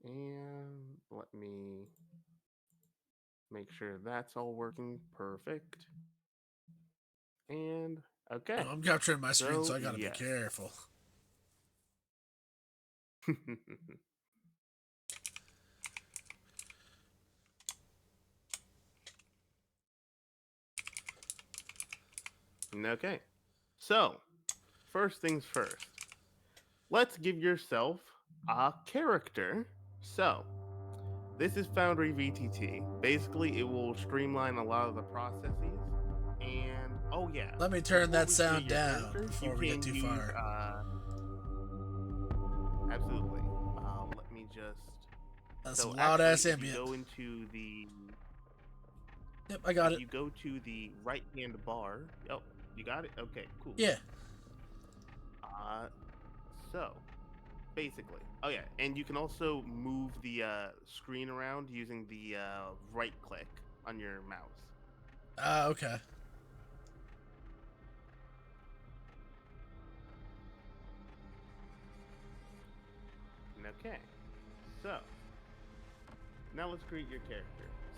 And let me make sure that's all working perfect. And okay. Oh, I'm capturing my screen, so So, I gotta be yes. careful. Okay. So, first things first. Let's give yourself a character. So, this is Foundry VTT. Basically, it will streamline a lot of the processes. And oh yeah, Let me turn before that we create sound your down character, you before we get can too use far. absolutely. Let me just That's so some loud actually, ass ambient. Yep, I got if it. you go to the right hand bar, oh, you got it. Okay, cool. Yeah. Uh, so basically, oh yeah, and you can also move the screen around using the right click on your mouse. Okay. Okay, so now let's create your character.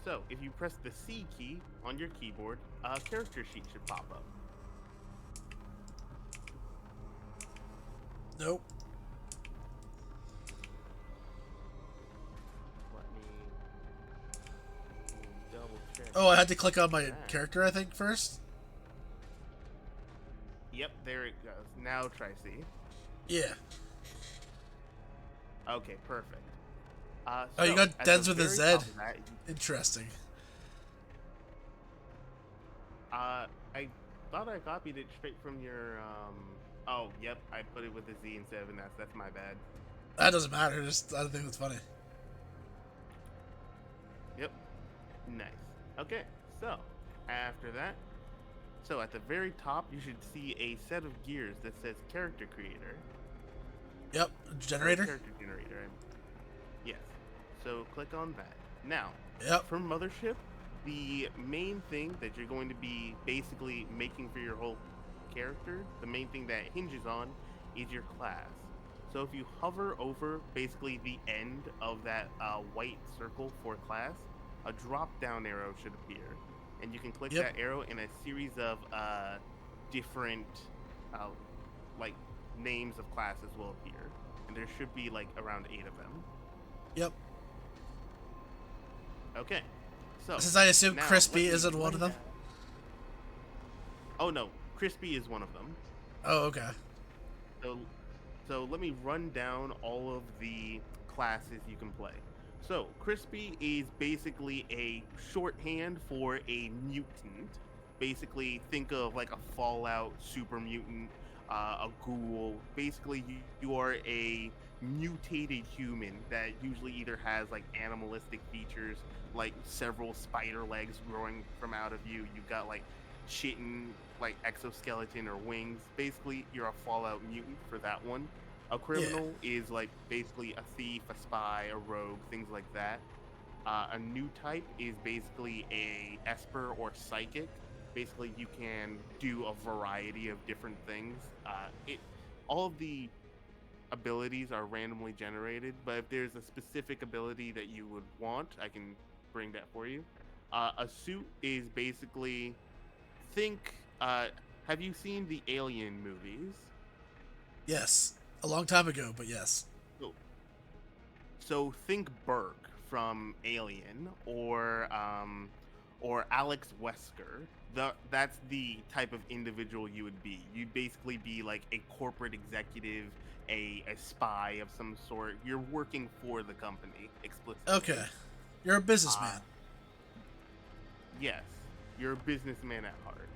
So if you press the C key on your keyboard, a character sheet should pop up. Nope. Let me double check Oh, I had to click on my that. character, I think, first? Yep, there it goes. Now try C. Yeah. Okay, perfect. Oh, you So got at the Dens with a very Z. top of that, Interesting. I thought I copied it straight from your. Oh, yep, I put it with a Z instead of an S. That's my bad. That doesn't matter. Just I think it's funny. Yep, nice. Okay, so after that, so at the very top, you should see a set of gears that says Character Creator Yep. or Generator. Character Generator. Yes. So click on that. Now, Yep. for Mothership, the main thing that you're going to be basically making for your whole character, the main thing that it hinges on is your class. So if you hover over basically the end of that white circle for class, a drop down arrow should appear. And you can click Yep. that arrow, and a series of different uh, like names of classes will appear. And there should be like around 8 of them. Yep. Okay. So Since I assume now Crispy let me isn't one of run them. down. Oh no, Crispy is one of them. Oh, okay. So so let me run down all of the classes you can play. So Crispy is basically a shorthand for a mutant. Basically, think of like a Fallout super mutant, a ghoul. Basically, you are a mutated human that usually either has like animalistic features, like several spider legs growing from out of you. You've got like chitin, like exoskeleton or wings. Basically, you're a Fallout mutant for that one. A Yeah. criminal is like basically a thief, a spy, a rogue, things like that. A new type is basically a esper or psychic. Basically, you can do a variety of different things. It all of the abilities are randomly generated, but if there's a specific ability that you would want, I can bring that for you. A suit is basically think. Have you seen the Alien movies? Yes. A long time ago, but yes. So, so think Burke from Alien or Alex Wesker. That's the type of individual you would be. You'd basically be like a corporate executive, a spy of some sort. You're working for the company Okay. explicitly. You're a Uh, businessman. yes, you're a businessman at heart.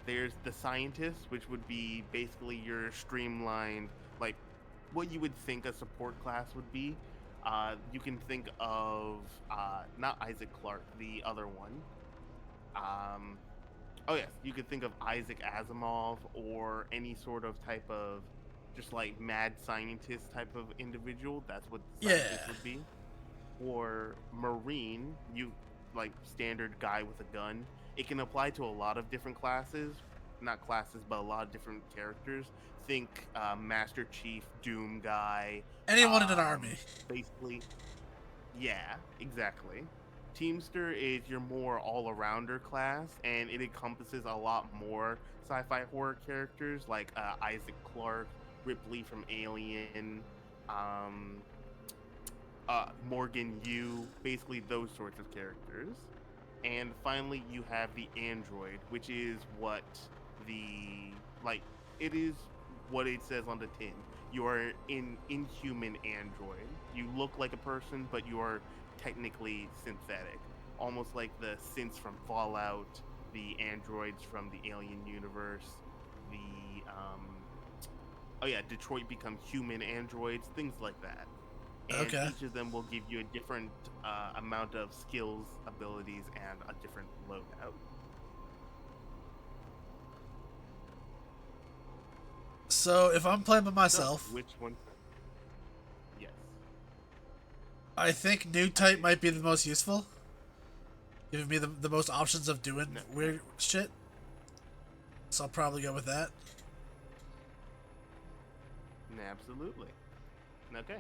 There's the scientist, which would be basically your streamlined, like what you would think a support class would be. You can think of not Isaac Clarke, the other one. Um, oh yes, you could think of Isaac Asimov or any sort of type of just like mad scientist type of individual. That's what the Yeah. scientist would be. Or Marine, you like standard guy with a gun. It can apply to a lot of different classes. not classes, but a lot of different characters. Think Master Chief, Doom guy. Anyone in an army. Basically, yeah, exactly. Teamster is your more all-arounder class, and it encompasses a lot more sci-fi horror characters like Isaac Clarke, Ripley from Alien, um, Morgan Yu, basically those sorts of characters. And finally, you have the android, which is what the like it is what it says on the tin. You are an inhuman android. You look like a person, but you are technically synthetic, almost like the synths from Fallout, the androids from the Alien universe, the oh yeah, Detroit Become Human androids, things like that. And Okay. each of them will give you a different amount of skills, abilities, and a different loadout. So if I'm playing by So, myself, which one? Yes. I think new type might be the most useful, giving me the most options of doing No. weird shit. So I'll probably go with that. Absolutely. Okay.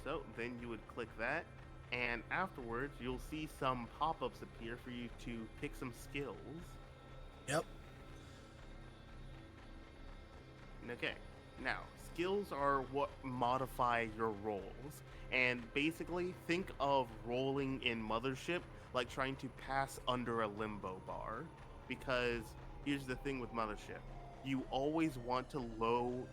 So then you would click that, and afterwards you'll see some pop-ups appear for you to pick some skills. Yep. Okay. Now, skills are what modify your rolls. And basically, think of rolling in Mothership like trying to pass under a limbo bar. Because here's the thing with Mothership. You always want to roll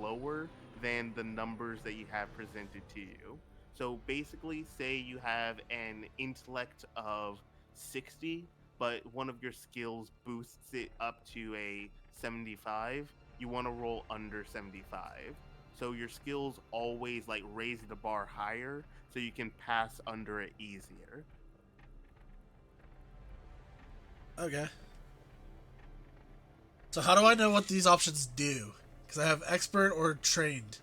lower than the numbers that you have presented to you. So basically, say you have an intellect of 60, but one of your skills boosts it up to a 75, you want to roll under 75. So your skills always like raise the bar higher so you can pass under it easier. Okay. So how do I know what these options do? Because I have expert or trained.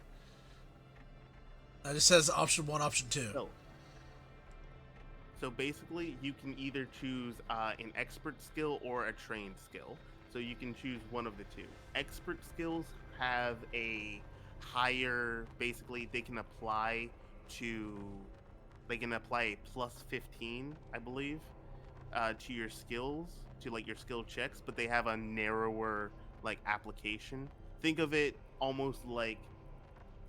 It just says option 1, option 2. So basically, you can either choose an expert skill or a trained skill. So you can choose one of the two. Expert skills have a higher, basically, to, they can apply a plus 15, I believe, to your skills, to like your skill checks, but they have a narrower like application. Think of it almost like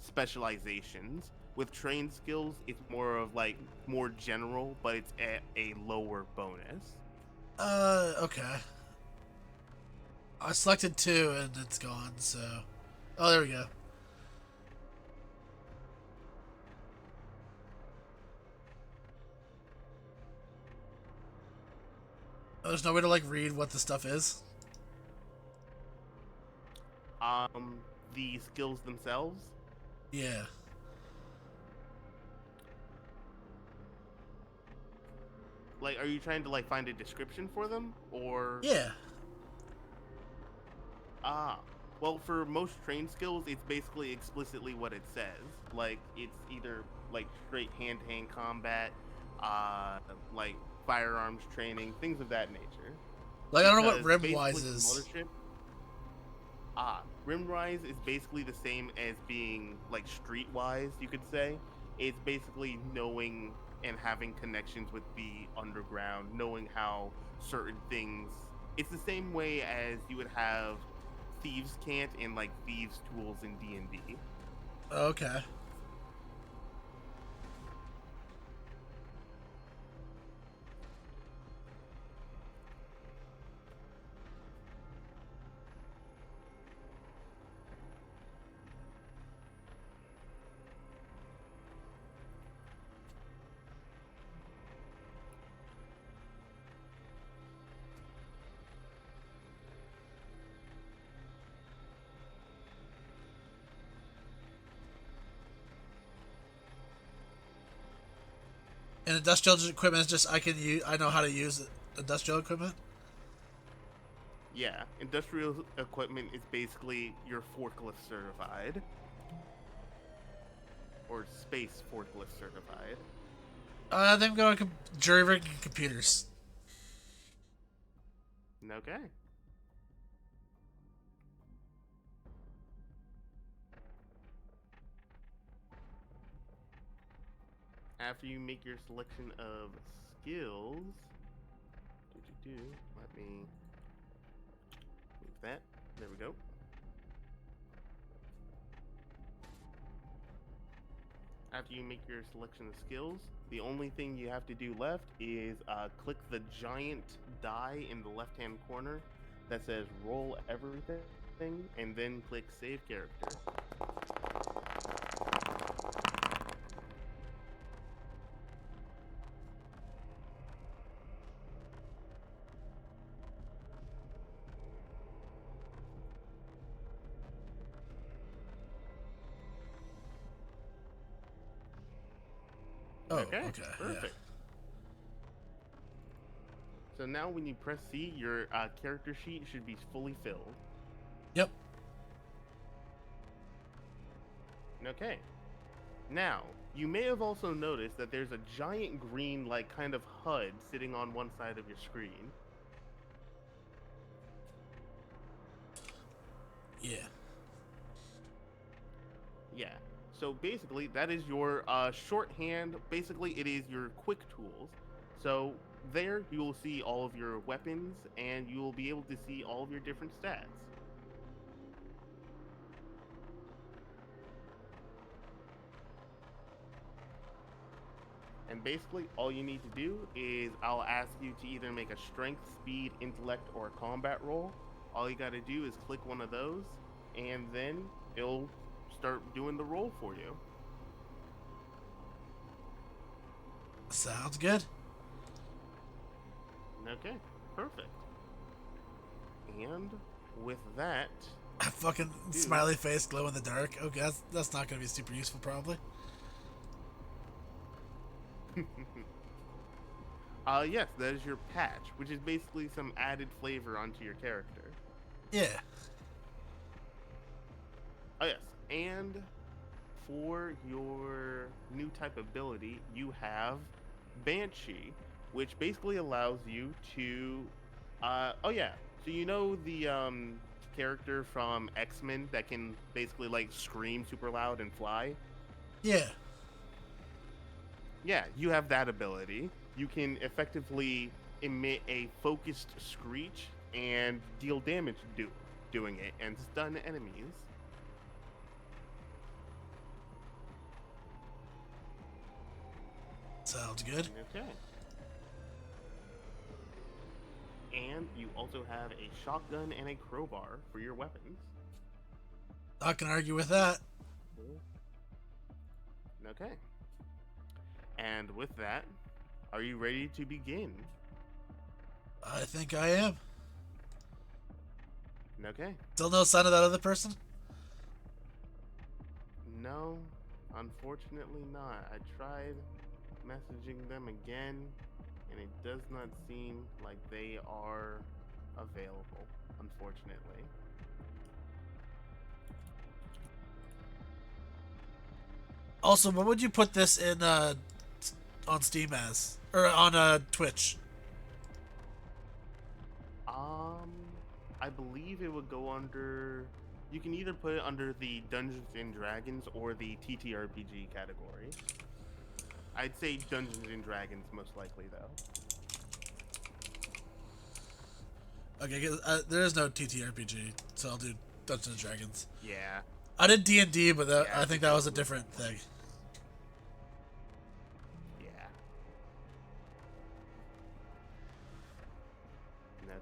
specializations. With trained skills, it's more of like more general, but it's at a lower bonus. Okay. I selected 2 and it's gone, so... Oh, there we go. Oh, there's no way to, like, read what the stuff is? Um, the skills themselves. Yeah. Like, are you trying to like find a description for them, or Yeah. ah? Well, for most trained skills, it's basically explicitly what it says. Like, it's either like straight hand-to-hand combat, uh, like firearms training, things of that nature. Like, I don't know what Because Rimwise basically, for is. Mothership, Rimrise is basically the same as being like streetwise, you could say. It's basically knowing and having connections with the underground, knowing how certain things. It's the same way as you would have thieves' cant and like thieves' tools in D&D. Okay. And industrial equipment is just, I know how to use industrial equipment? Yeah, industrial equipment is basically your forklift certified or space forklift certified. I think I'm going to jury rigging computers. Okay. After you make your selection of skills, let me move that. There we go. After you make your selection of skills, the only thing you have to do left is click the giant die in the left-hand corner that says roll everything, and then click save character. Oh, Okay, okay, perfect. yeah. So now when you press C, your character sheet should be fully filled. Yep. Okay. Now, you may have also noticed that there's a giant green, like, kind of HUD sitting on one side of your screen. Yeah. Yeah. So basically, that is your shorthand. Basically, it is your quick tools. So there, you will see all of your weapons, and you will be able to see all of your different stats. And basically, all you need to do is I'll ask you to either make a strength, speed, intellect, or a combat roll. All you got to do is click one of those, and then it'll start doing the roll for you. Sounds good. Okay, perfect. And with that, Fucking smiley face, glow in the dark. Okay, that's not gonna be super useful, probably. yes, that is your patch, which is basically some added flavor onto your character. Yeah. Oh yes, and for your new type ability, you have Banshee, which basically allows you to. Oh yeah, so you know the character from X-Men that can basically like scream super loud and fly. Yeah. Yeah, you have that ability. You can effectively emit a focused screech and deal damage doing it and stun enemies. Sounds good. Okay. And you also have a shotgun and a crowbar for your weapons. Not gonna argue with that. Okay. And with that, are you ready to begin? I think I am. Okay. Still no sign of that other person? No, unfortunately not. I tried messaging them again, and it does not seem like they are available, unfortunately. Also, what would you put this in on Steam as? Or on Twitch? Um, I believe it would go under. You can either put it under the Dungeons and Dragons or the TTRPG category. I'd say Dungeons and Dragons most likely, though. Okay, 'cause, there is no TTRPG, so I'll do Dungeons and Dragons. Yeah. I did D&D, but Yeah, I think that was a it different thing. Yeah.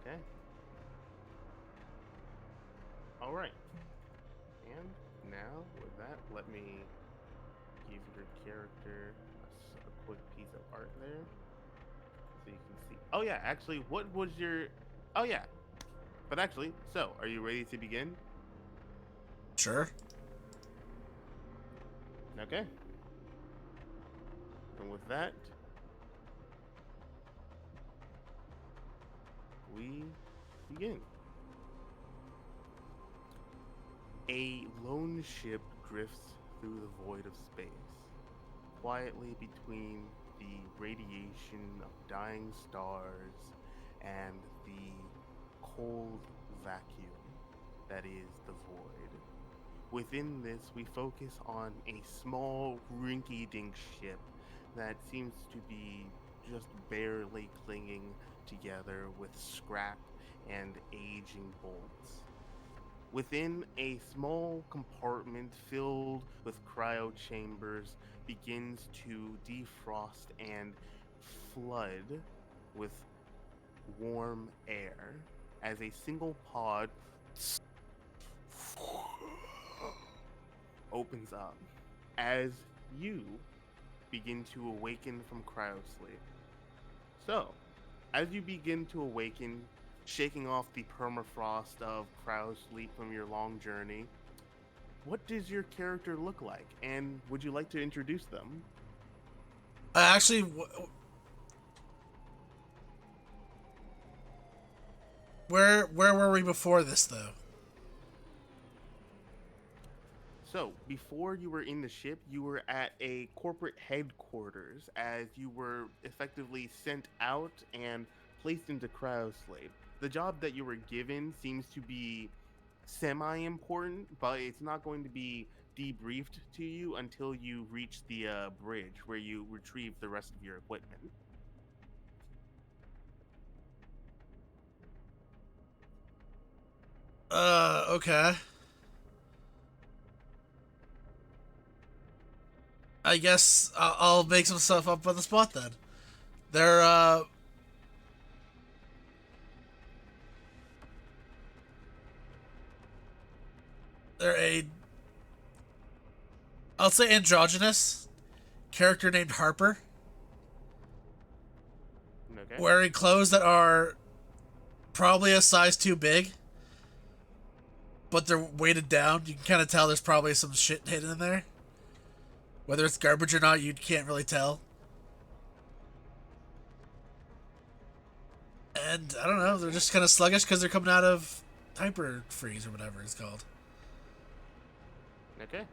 Okay. All right. And now, with that, let me give your character a quick piece of art there, so you can see. Oh yeah, actually, what was your? Oh yeah. But actually, so are you ready to begin? Sure. Okay. And with that, we begin. A lone ship drifts through the void of space, quietly between the radiation of dying stars and the cold vacuum that is the void. Within this, we focus on a small, rinky dink ship that seems to be just barely clinging together with scrap and aging bolts. Within a small compartment filled with cryo chambers begins to defrost and flood with warm air as a single pod opens up as you begin to awaken from cryosleep. So, as you begin to awaken, shaking off the permafrost of cryosleep from your long journey, what does your character look like? And would you like to introduce them? Actually, where were we before this though? So, before you were in the ship, you were at a corporate headquarters as you were effectively sent out and placed into cryosleep. The job that you were given seems to be semi important, but it's not going to be debriefed to you until you reach the bridge where you retrieve the rest of your equipment. Okay. I guess I'll make some stuff up on the spot then. They're they're a, I'll say, androgynous character named Harper, Okay. wearing clothes that are probably a size too big, but they're weighted down. You can kind of tell there's probably some shit hidden in there. Whether it's garbage or not, you can't really tell. And I don't know, they're just kind of sluggish because they're coming out of hyper freeze or whatever it's called. Okay.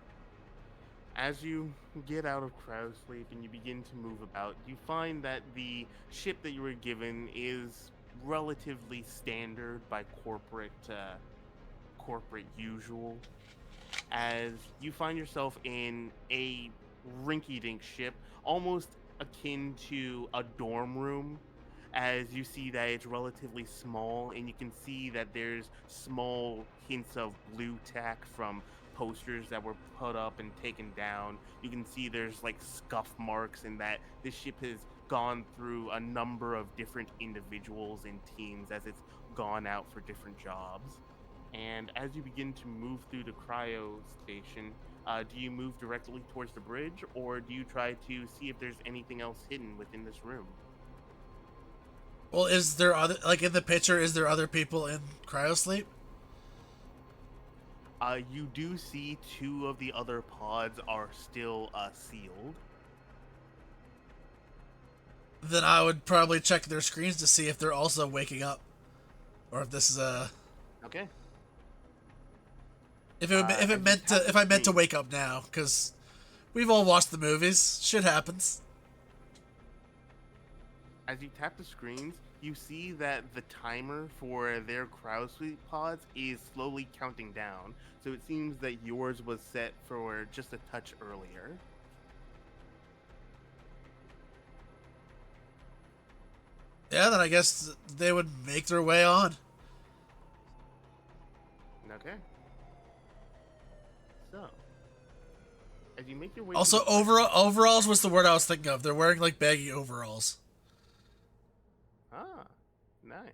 As you get out of cryosleep and you begin to move about, you find that the ship that you were given is relatively standard by corporate usual. As you find yourself in a rinky-dink ship, almost akin to a dorm room, as you see that it's relatively small, and you can see that there's small hints of blue tack from posters that were put up and taken down. You can see there's like scuff marks, and that this ship has gone through a number of different individuals and teams as it's gone out for different jobs. And as you begin to move through the cryo station, do you move directly towards the bridge, or do you try to see if there's anything else hidden within this room? Well, is there other, like in the picture, is there other people in cryosleep? You do see two of the other pods are still sealed. Then I would probably check their screens to see if they're also waking up, or if this is a, Okay. if As you tap the I meant to screen, wake up now, because we've all watched the movies. Shit happens. as you tap the screens, you see that the timer for their cryosleep pods is slowly counting down. So it seems that yours was set for just a touch earlier. Yeah, then I guess they would make their way on. Okay. So, as you make your way to Also, the bridge, overalls was the word I was thinking of. They're wearing like baggy overalls. ah, nice.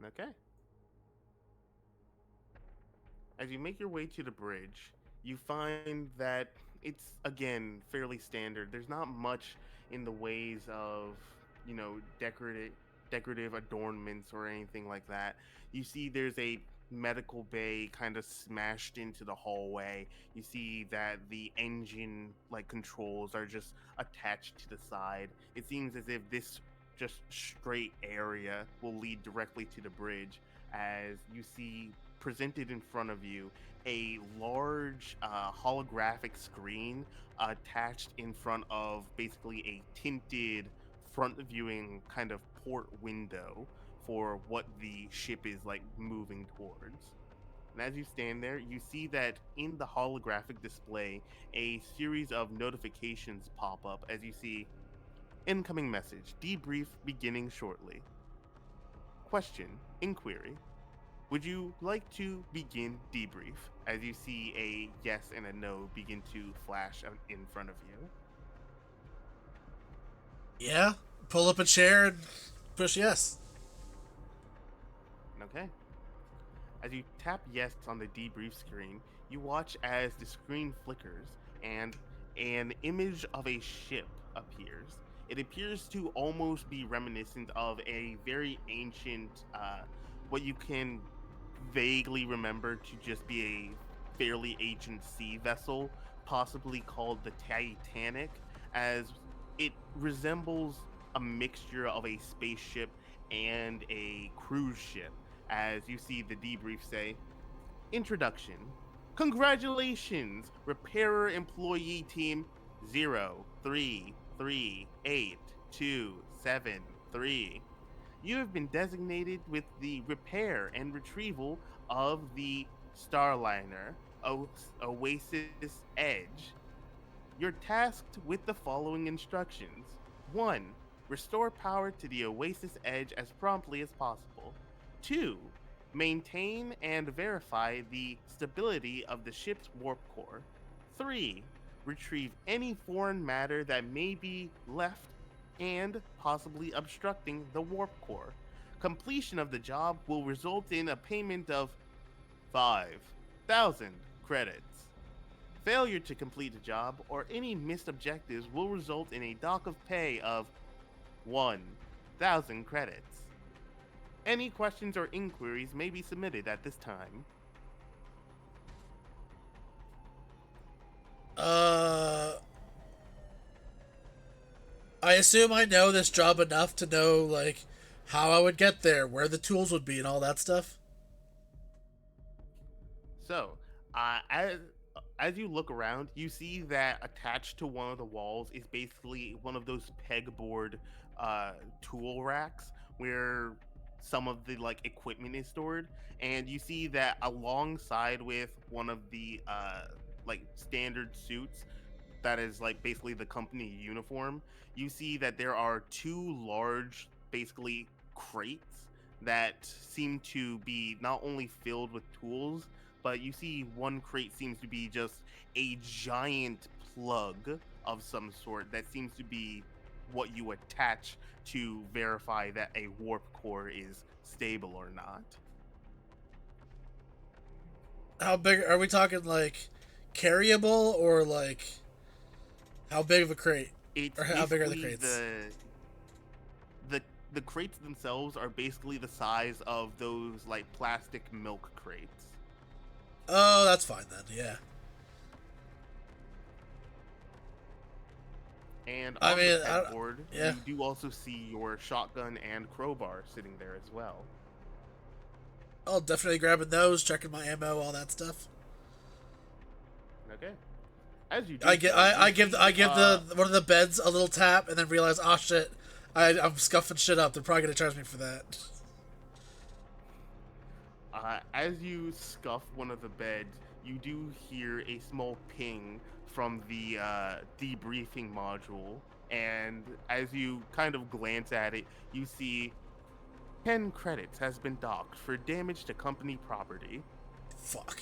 Okay. As you make your way to the bridge, you find that it's again fairly standard. There's not much in the ways of, decorative adornments or anything like that. You see there's a medical bay kind of smashed into the hallway. You see that the engine like controls are just attached to the side. It seems as if this just straight area will lead directly to the bridge as you see presented in front of you a large holographic screen attached in front of basically a tinted front viewing kind of port window for what the ship is like moving towards. And as you stand there, you see that in the holographic display, a series of notifications pop up as you see incoming message, debrief beginning shortly. Question, inquiry. Would you like to begin debrief? As you see a yes and a no begin to flash in front of you. Yeah. Pull up a chair and push yes. Okay. As you tap yes on the debrief screen, you watch as the screen flickers and an image of a ship appears. It appears to almost be reminiscent of a very ancient, what you can vaguely remember to just be a fairly ancient sea vessel, possibly called the Titanic, as it resembles a mixture of a spaceship and a cruise ship. As you see the debrief say, Introduction. Congratulations, Repairer Employee Team 0338273. You have been designated with the repair and retrieval of the Starliner Oasis Edge. You're tasked with the following instructions. 1. Restore power to the Oasis Edge as promptly as possible. 2. Maintain and verify the stability of the ship's warp core. 3. Retrieve any foreign matter that may be left and possibly obstructing the warp core. Completion of the job will result in a payment of 5,000 credits. Failure to complete the job or any missed objectives will result in a dock of pay of 1,000 credits. Any questions or inquiries may be submitted at this time. I assume I know this job enough to know, like, how I would get there, where the tools would be, and all that stuff. So, as you look around, you see that attached to one of the walls is basically one of those pegboard tool racks where some of the like equipment is stored, and you see that alongside with one of the like standard suits that is like basically the company uniform, you see that there are two large, basically crates that seem to be not only filled with tools, but you see one crate seems to be just a giant plug of some sort that seems to be what you attach to verify that a warp core is stable or not. How big are we talking? Like, carryable or like how big of a crate? It's Or how big are the basically crates? the the crates themselves are basically the size of those like plastic milk crates. Oh, that's fine then. Yeah. And I on the mean, I, pegboard, yeah. you do also see your shotgun and crowbar sitting there as well. I'll definitely grabbing those, checking my ammo, all that stuff. Okay. As you do I get, so, you I see, give the one of the beds a little tap, and then realize, oh shit, I'm scuffing shit up. They're probably gonna charge me for that. as you scuff one of the beds, you do hear a small ping from the debriefing module, and as you kind of glance at it, you see 10 credits has been docked for damage to company property. Fuck.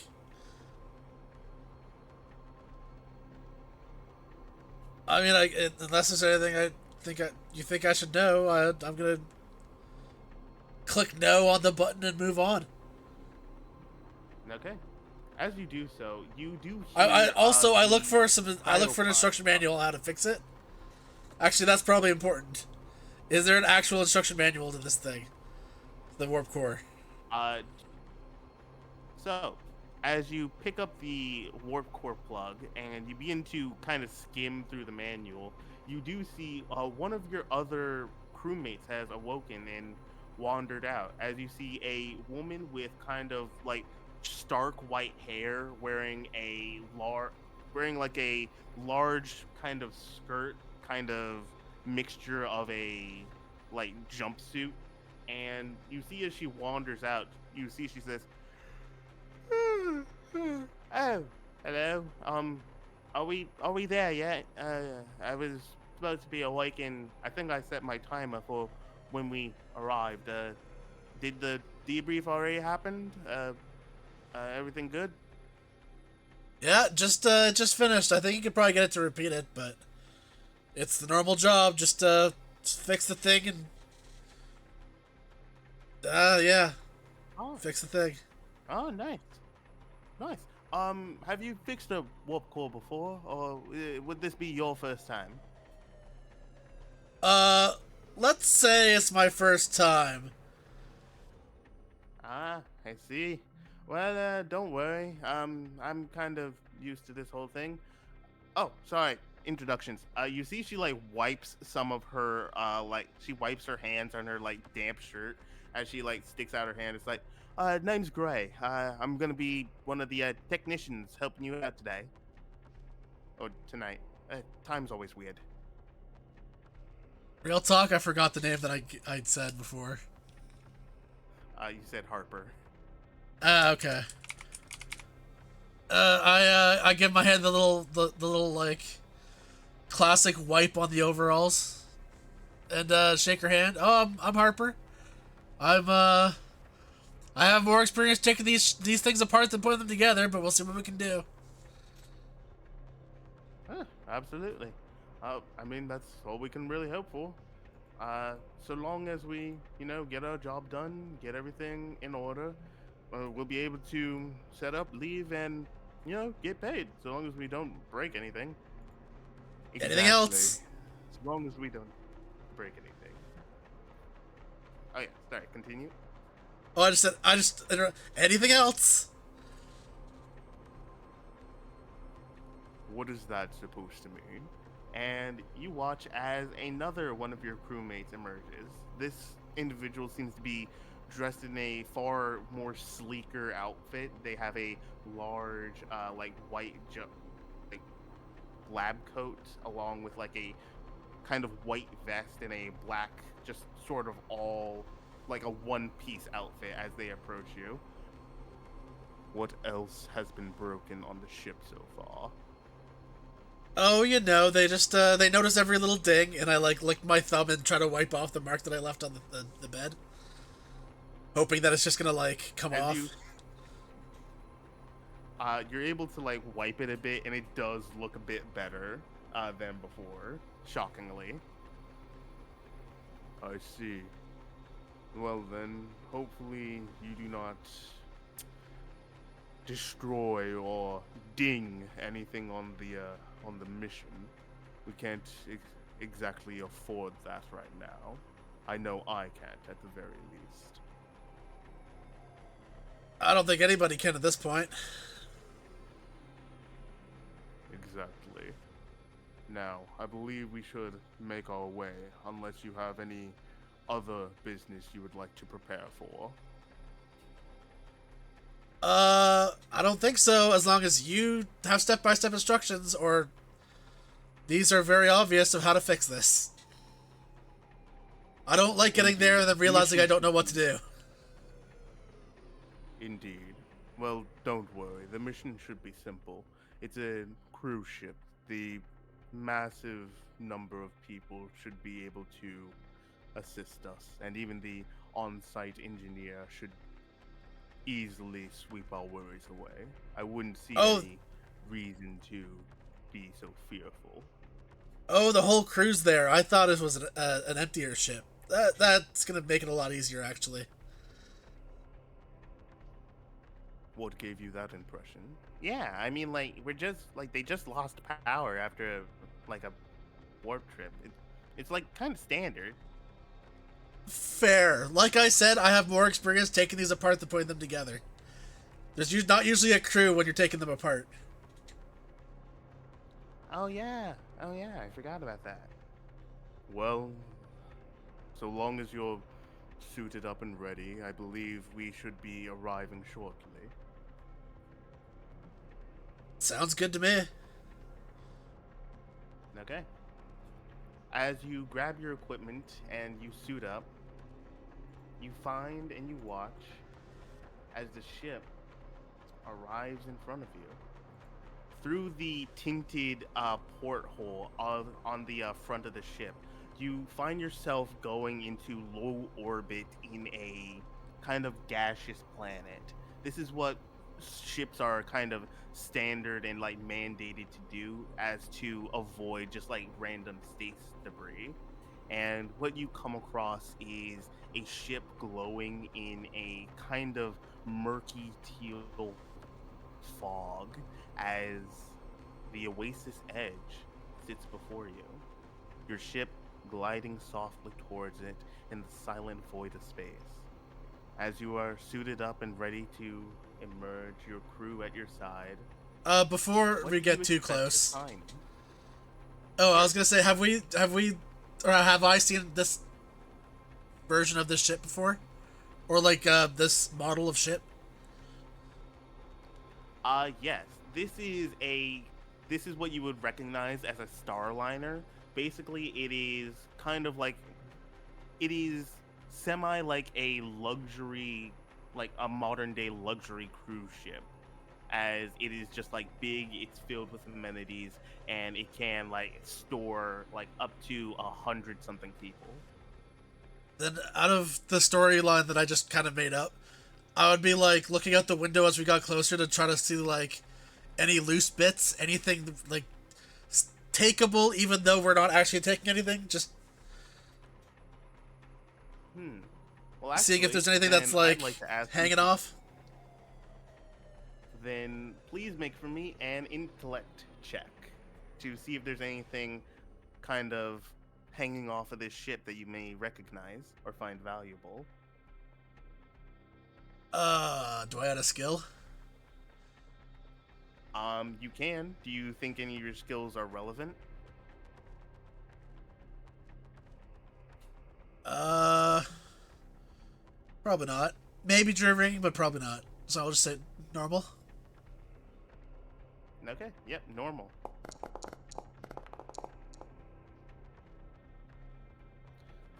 I mean, unless there's anything you think I should know, I'm gonna click no on the button and move on. Okay. As you do so, you do hear. I look for I look title for an pod instruction pop manual on how to fix it. Actually, that's probably important. Is there an actual instruction manual to this thing? The warp core. Uh, so, as you pick up the warp core plug and you begin to kind of skim through the manual, you do see one of your other crewmates has awoken and wandered out. As you see a woman with kind of like stark white hair, wearing like a large kind of skirt, kind of mixture of a like jumpsuit, and you see as she wanders out, you see she says, Oh, hello. Are we there yet? I was supposed to be awake, and I think I set my timer for when we arrived. Did the debrief already happen? Everything good? Yeah, just finished. I think you could probably get it to repeat it, but it's the normal job. Just fix the thing and yeah, Oh, fix the thing. oh, nice, nice. Have you fixed a warp core before, or would this be your first time? Uh, let's say it's my first time. Ah, I see. Well, don't worry. I'm kind of used to this whole thing. Oh, sorry. Introductions. You see, she like wipes some of her, like she wipes her hands on her like damp shirt as she like sticks out her hand. It's like, name's Gray. I'm gonna be one of the technicians helping you out today or tonight. Time's always weird. Real talk, I forgot the name that I'd said before. You said Harper. Ah, okay. I give my hand the little like classic wipe on the overalls, and shake her hand. Oh, I'm Harper. I'm I have more experience taking these things apart than putting them together, but we'll see what we can do. Absolutely. I mean, that's all we can really hope for. So long as we, get our job done, get everything in order, we'll be able to set up, leave, and, get paid. So long as we don't break anything. Anything Exactly. else? As long as we don't break anything. Oh, yeah. Sorry. Continue. Oh, anything else? What is that supposed to mean? And you watch as another one of your crewmates emerges. This individual seems to be dressed in a far more sleeker outfit. They have a large, like white, like lab coat, along with like a kind of white vest and a black, just sort of all like a one-piece outfit as they approach you. What else has been broken on the ship so far? Oh, they just they notice every little ding, and I like lick my thumb and try to wipe off the mark that I left on the bed, hoping that it's just gonna like come As off. you you're able to like wipe it a bit, and it does look a bit better than before. Shockingly. I see. Well then, hopefully you do not destroy or ding anything on the mission. We can't exactly afford that right now. I know I can't, at the very least. I don't think anybody can at this point. Exactly. Now, I believe we should make our way, unless you have any other business you would like to prepare for. I don't think so. As long as you have step-by-step instructions, or these are very obvious of how to fix this. I don't like getting there Indeed. and then The realizing mission I don't know should what to be- do. Indeed. Well, don't worry. The mission should be simple. It's a cruise ship. The massive number of people should be able to assist us, and even the on site engineer should easily sweep our worries away. I wouldn't see Oh, any reason to be so fearful. oh, the whole crew's there. I thought it was an emptier ship. That's gonna make it a lot easier, actually. What gave you that impression? Yeah, I mean, like, we're just, like, they just lost power after, like, a warp trip. It's like, kind of standard. Fair. Like I said, I have more experience taking these apart than putting them together. There's not usually a crew when you're taking them apart. Oh, yeah. Oh, yeah, I forgot about that. Well, so long as you're suited up and ready, I believe we should be arriving shortly. Sounds good to me. Okay. As you grab your equipment and you suit up, you find and you watch as the ship arrives in front of you. Through the tinted porthole on the front of the ship, you find yourself going into low orbit in a kind of gaseous planet. This is what ships are kind of standard and like mandated to do as to avoid just like random space debris. And what you come across is a ship glowing in a kind of murky teal fog as the oasis edge sits before you, your ship gliding softly towards it in the silent void of space. As you are suited up and ready to emerge, your crew at your side, Before what we do you get too expect to close. find? Oh, I Sure. was gonna say, or have I seen this version of this ship before? Or like, this model of ship? Yes. This is what you would recognize as a starliner. Basically, it is kind of like it is semi like a luxury, like a modern day luxury cruise ship, as it is just like big, it's filled with amenities, and it can like store like up to 100 something people. Then, out of the storyline that I just kind of made up, I would be like looking out the window as we got closer to try to see like any loose bits, anything like takeable, even though we're not actually taking anything. Just Hmm. Well, seeing if actually, there's anything that's then I'd like like to ask you hanging to off. then please make for me an intellect check to see if there's anything kind of hanging off of this ship that you may recognize or find valuable. Do I add a skill? You can. Do you think any of your skills are relevant? Uh, Probably not. Maybe driven, but probably not. So I'll just say normal. Okay, yep, normal.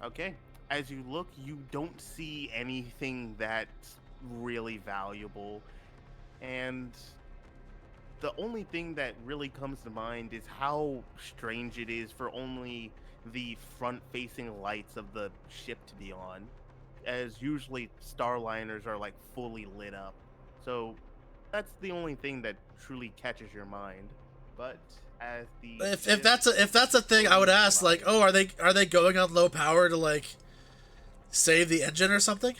Okay, as you look, you don't see anything that's really valuable, and the only thing that really comes to mind is how strange it is for only the front facing lights of the ship to be on, as usually starliners are like fully lit up. So that's the only thing that truly catches your mind. But as the If ship that's a thing, I would slowly ask like, glides, oh, are they going on low power to like save the engine or something?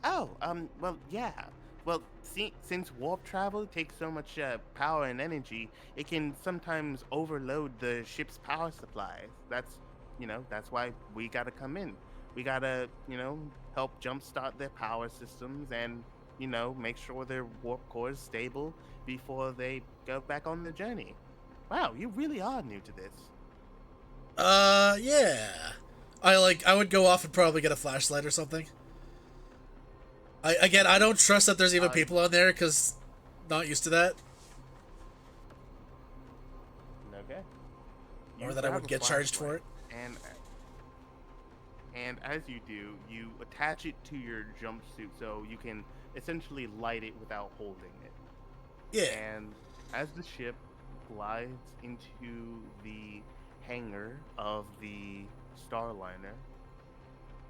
oh, well, yeah. Well, since warp travel takes so much power and energy, it can sometimes overload the ship's power supplies. That's why we gotta come in. We gotta, help jumpstart their power systems and, make sure their warp core is stable before they go back on the journey. Wow, you really are new to this. Yeah. I would go off and probably get a flashlight or something. I Okay. don't trust that there's even Uh, people on there because not used to that, okay. or You that I grab would a get charged for flashlight, it. and as you do, you attach it to your jumpsuit so you can essentially light it without holding it. Yeah. And as the ship glides into the hangar of the Starliner,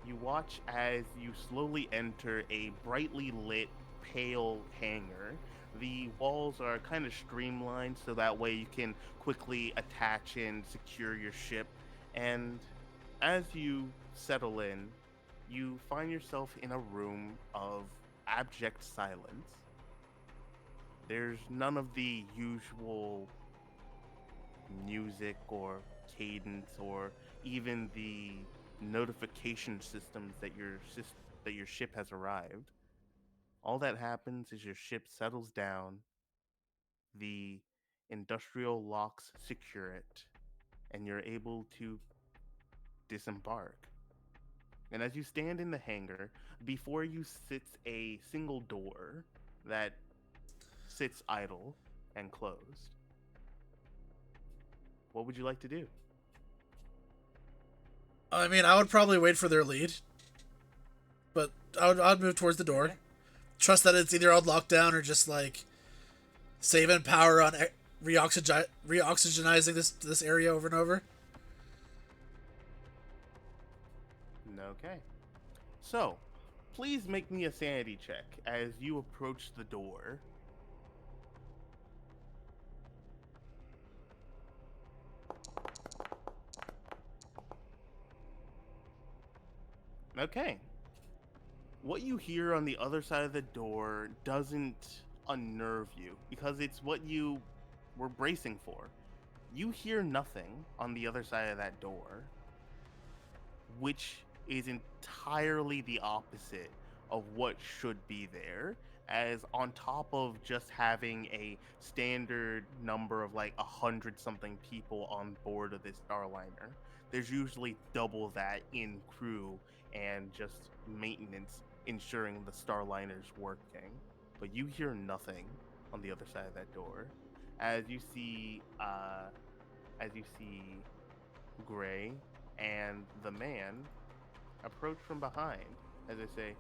you watch as you slowly enter a brightly lit, pale hangar. The walls are kind of streamlined so that way you can quickly attach and secure your ship. And as you settle in, you find yourself in a room of abject silence. There's none of the usual music or cadence or even the notification systems that your ship has arrived. All that happens is your ship settles down, the industrial locks secure it, and you're able to disembark. And as you stand in the hangar, before you sits a single door that sits idle and closed. What would you like to do? I mean, I would probably wait for their lead, but I'd move towards the door. Okay. trust that it's either on lockdown or just like saving power on reoxygenizing this area over and over. Okay. So, please make me a sanity check as you approach the door. Okay. What you hear on the other side of the door doesn't unnerve you because it's what you were bracing for. You hear nothing on the other side of that door, which is entirely the opposite of what should be there. As on top of just having a standard number of like 100 something people on board of this Starliner, there's usually double that in crew and just maintenance ensuring the Starliner's working. But you hear nothing on the other side of that door. As you see, Gray and the man approach from behind as they say,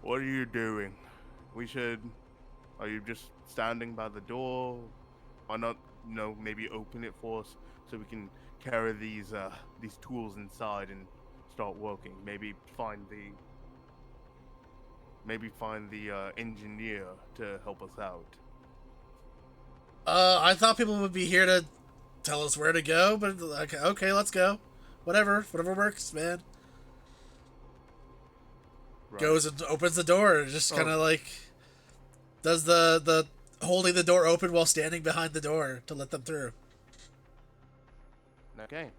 "What are you doing? We should. Are you just standing by the door? Why not, maybe open it for us so we can carry these tools inside and start working? Maybe find the engineer to help us out." I thought people would be here to tell us where to go, but like, okay, let's go. Whatever works, man. Right. Goes and opens the door, just kind of like does the holding the door open while standing behind the door to let them through. Okay.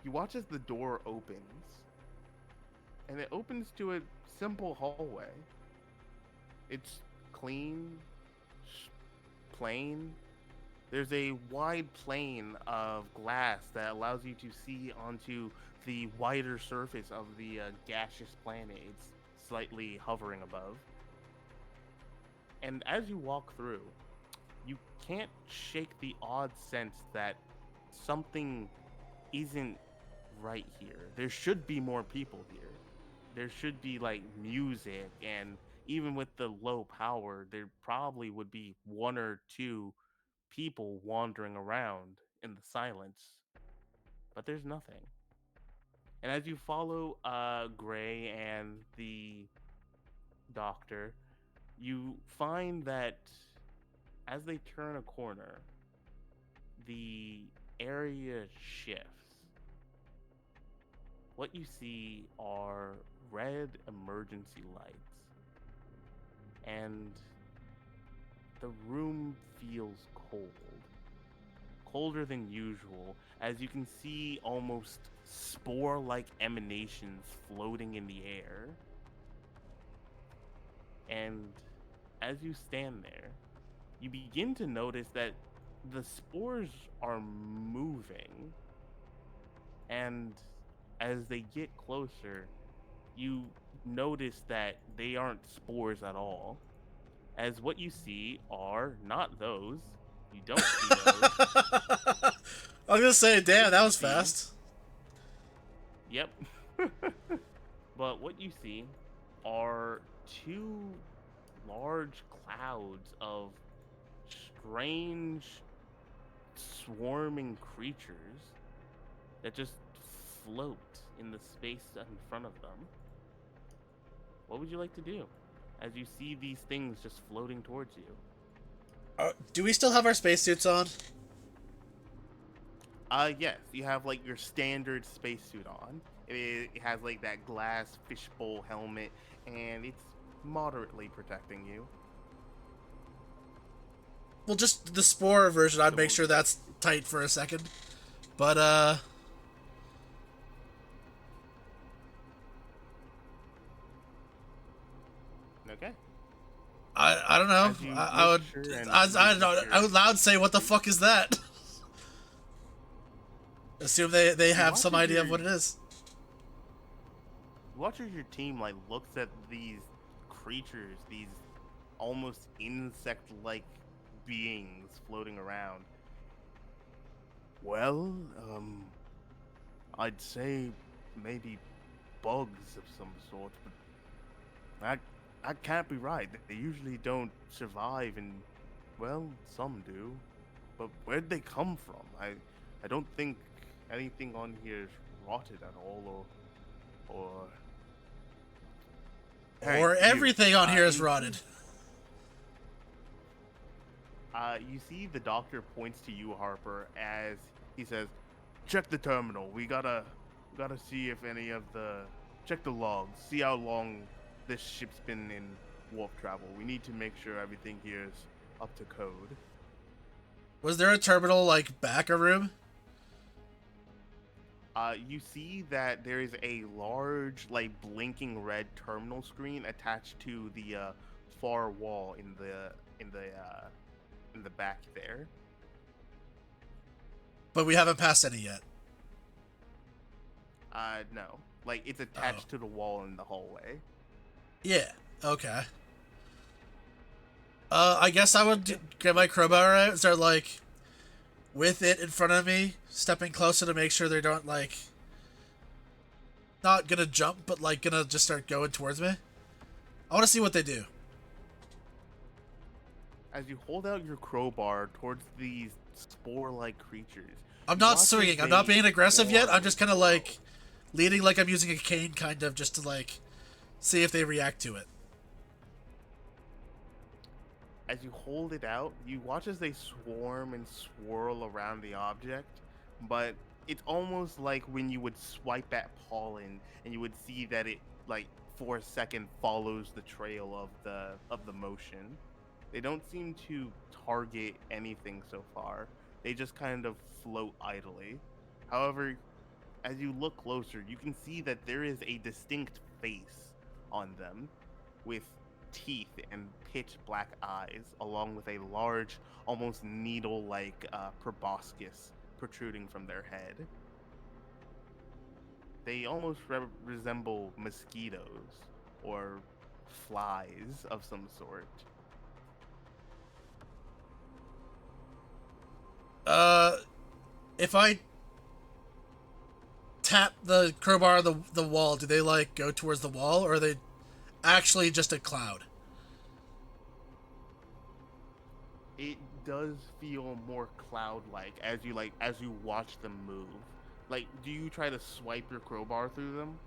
You watch as the door opens, and it opens to a simple hallway. It's clean, plain. There's a wide plane of glass that allows you to see onto the wider surface of the gaseous planet it's slightly hovering above. And as you walk through, you can't shake the odd sense that something isn't right here. There should be more people here. There should be like music, and even with the low power, there probably would be one or two people wandering around in the silence. But there's nothing. And as you follow Gray and the doctor, you find that as they turn a corner, the area shifts. What you see are red emergency lights, and the room feels cold. Colder than usual, as you can see almost spore like emanations floating in the air. And as you stand there, you begin to notice that the spores are moving, and as they get closer, you notice that they aren't spores at all, as what you see are not those. You don't see those. I was gonna say, damn, What that you was see, fast. yep. But what you see are two large clouds of strange swarming creatures that just float in the space in front of them. What would you like to do as you see these things just floating towards you? Do we still have our spacesuits on? Yes, you have like your standard spacesuit on. It has like that glass fishbowl helmet, and it's moderately protecting you. Well, just the spore version. I'd So make sure that's tight for a second. But okay. I don't know. As you I make would sure and I making don't sure- I would loud say, what the fuck is that? Assume they have watch some as idea of your- what it is. Watch as your team like looks at these creatures, these almost insect-like beings floating around. Well, I'd say maybe bugs of some sort, but that can't be right. They usually don't survive, and well, some do. But where'd they come from? I don't think anything on here is rotted at all, or. Hey, Or everything on here is you- rotted. You see the doctor points to you, Harper, as he says, "Check the terminal. We gotta see if any of the check the logs. See how long this ship's been in warp travel. We need to make sure everything here is up to code." Was there a terminal, like, back a room? You see that there is a large, like, blinking red terminal screen attached to the far wall in the back there. But we haven't passed any yet. No, like it's attached to the wall in the hallway. Yeah, okay. I guess I would get my crowbar out, start, like, with it in front of me, stepping closer to make sure they don't, like, not gonna jump, but, like, gonna just start going towards me. I want to see what they do. As you hold out your crowbar towards these spore-like creatures, I'm you not watch as swinging. I'm not they being aggressive yet. I'm form just kind of, and like, grow. leading like I'm using a cane, kind of, just to, like, see if they react to it. As you hold it out, you watch as they swarm and swirl around the object, but it's almost like when you would swipe at pollen and you would see that it, like, for a second follows the trail of the motion. They don't seem to target anything so far. They just kind of float idly. However, as you look closer, you can see that there is a distinct face on them with teeth and pitch black eyes, along with a large, almost needle-like proboscis protruding from their head. They almost resemble mosquitoes or flies of some sort. If I tap the crowbar on the wall, do they, like, go towards the wall, or are they actually just a cloud? It does feel more cloud-like as you watch them move. Like, do you try to swipe your crowbar through them?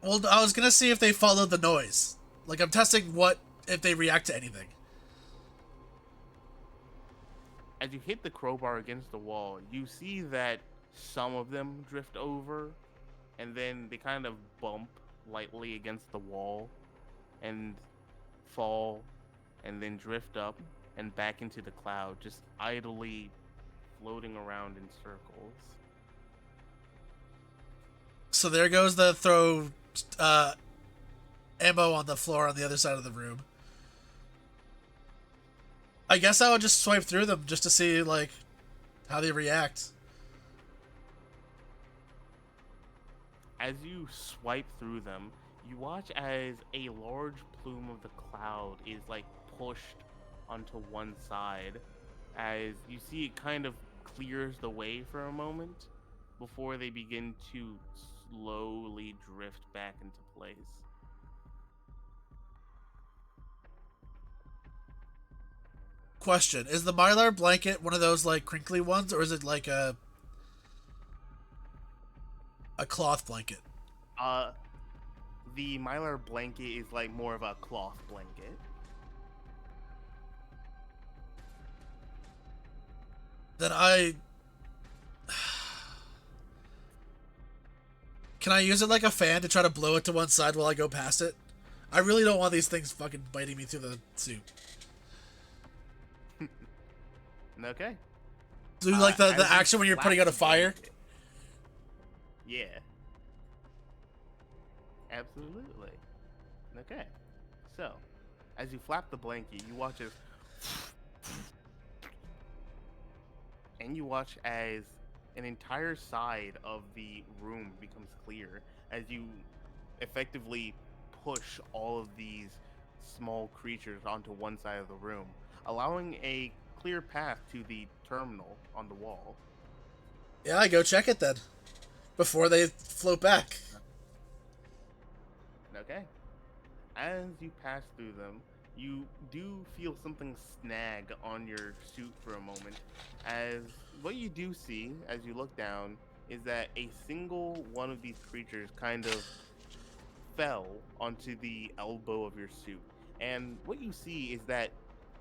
Well, I was gonna see if they follow the noise. Like, I'm testing if they react to anything. As you hit the crowbar against the wall, you see that some of them drift over, and then they kind of bump lightly against the wall, and fall, and then drift up and back into the cloud, just idly floating around in circles. So there goes the throw ammo on the floor on the other side of the room. I guess I would just swipe through them just to see, like, how they react. As you swipe through them, you watch as a large plume of the cloud is, like, pushed onto one side, as you see it kind of clears the way for a moment before they begin to slowly drift back into place. Question: is the Mylar blanket one of those, like, crinkly ones, or is it like a cloth blanket? The Mylar blanket is like more of a cloth blanket. Then can I use it like a fan to try to blow it to one side while I go past it? I really don't want these things fucking biting me through the suit. Okay. Do like the As you action when you're flap putting out a the fire? blanket- Yeah. Absolutely. Okay. So, as you flap the blanket, you watch as and you watch as an entire side of the room becomes clear as you effectively push all of these small creatures onto one side of the room, allowing a clear path to the terminal on the wall. Yeah, I go check it then. Before they float back. Okay. As you pass through them, you do feel something snag on your suit for a moment. As what you do see as you look down is that a single one of these creatures kind of fell onto the elbow of your suit. And what you see is that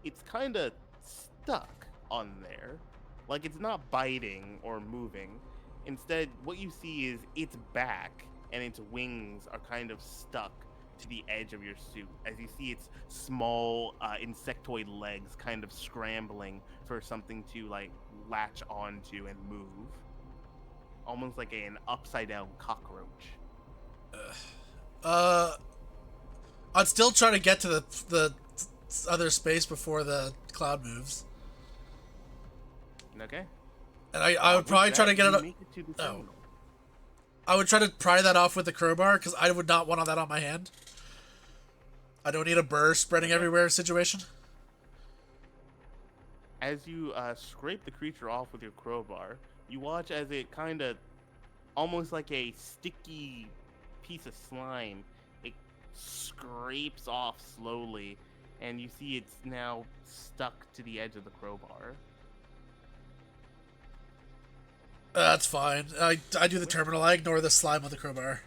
it's kind of stuck on there. Like it's not biting or moving. Instead, what you see is its back and its wings are kind of stuck to the edge of your suit as you see its small insectoid legs kind of scrambling for something to like latch onto and move, almost like an upside down cockroach. Uh, I'd still try to get to the other space before the cloud moves, Okay. and I would With probably try to that, get you it. make it to the Oh, terminal. I would try to pry that off with the crowbar because I would not want that on my hand. I don't need a burr spreading Okay. everywhere situation. As you scrape the creature off with your crowbar, you watch as it kind of, almost like a sticky piece of slime, it scrapes off slowly, and you see it's now stuck to the edge of the crowbar. That's fine. I do the With, terminal. I ignore the slime with the crowbar.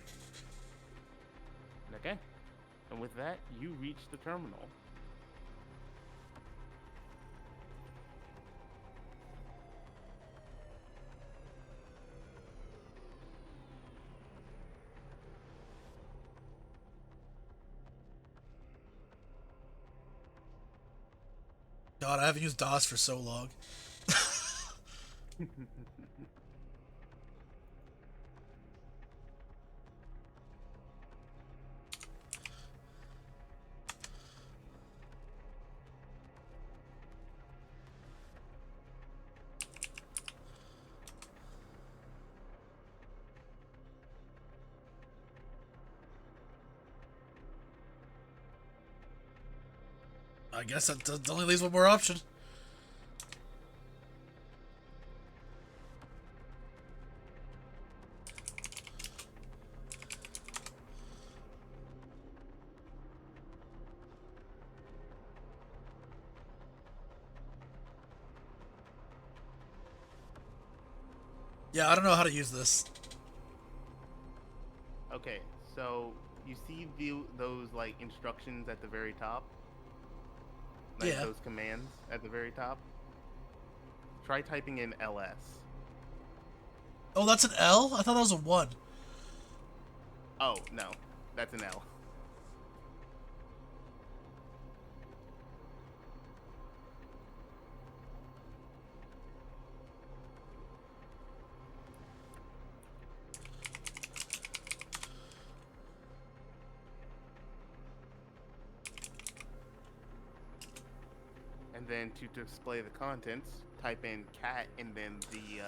okay. And with that, you reach the terminal. God, I haven't used DOS for so long. I guess that only leaves one more option. Yeah, I don't know how to use this. Okay, so you see those like instructions at the very top, like Yeah. those commands at the very top. Try typing in ls. Oh, that's an L? I thought that was a 1. Oh no, that's an L. And then to display the contents, type in cat and then the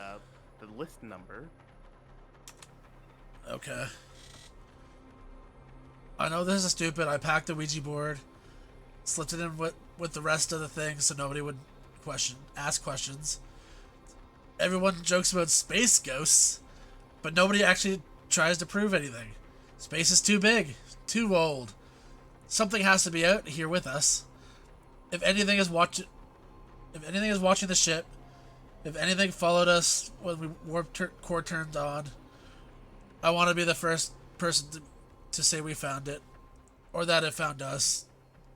list number. Okay. I know this is stupid. I packed the Ouija board, slipped it in with the rest of the things so nobody would ask questions. Everyone jokes about space ghosts, but nobody actually tries to prove anything. Space is too big, too old. Something has to be out here with us. If anything is watching the ship, if anything followed us when we core turned on, I want to be the first person to say we found it, or that it found us.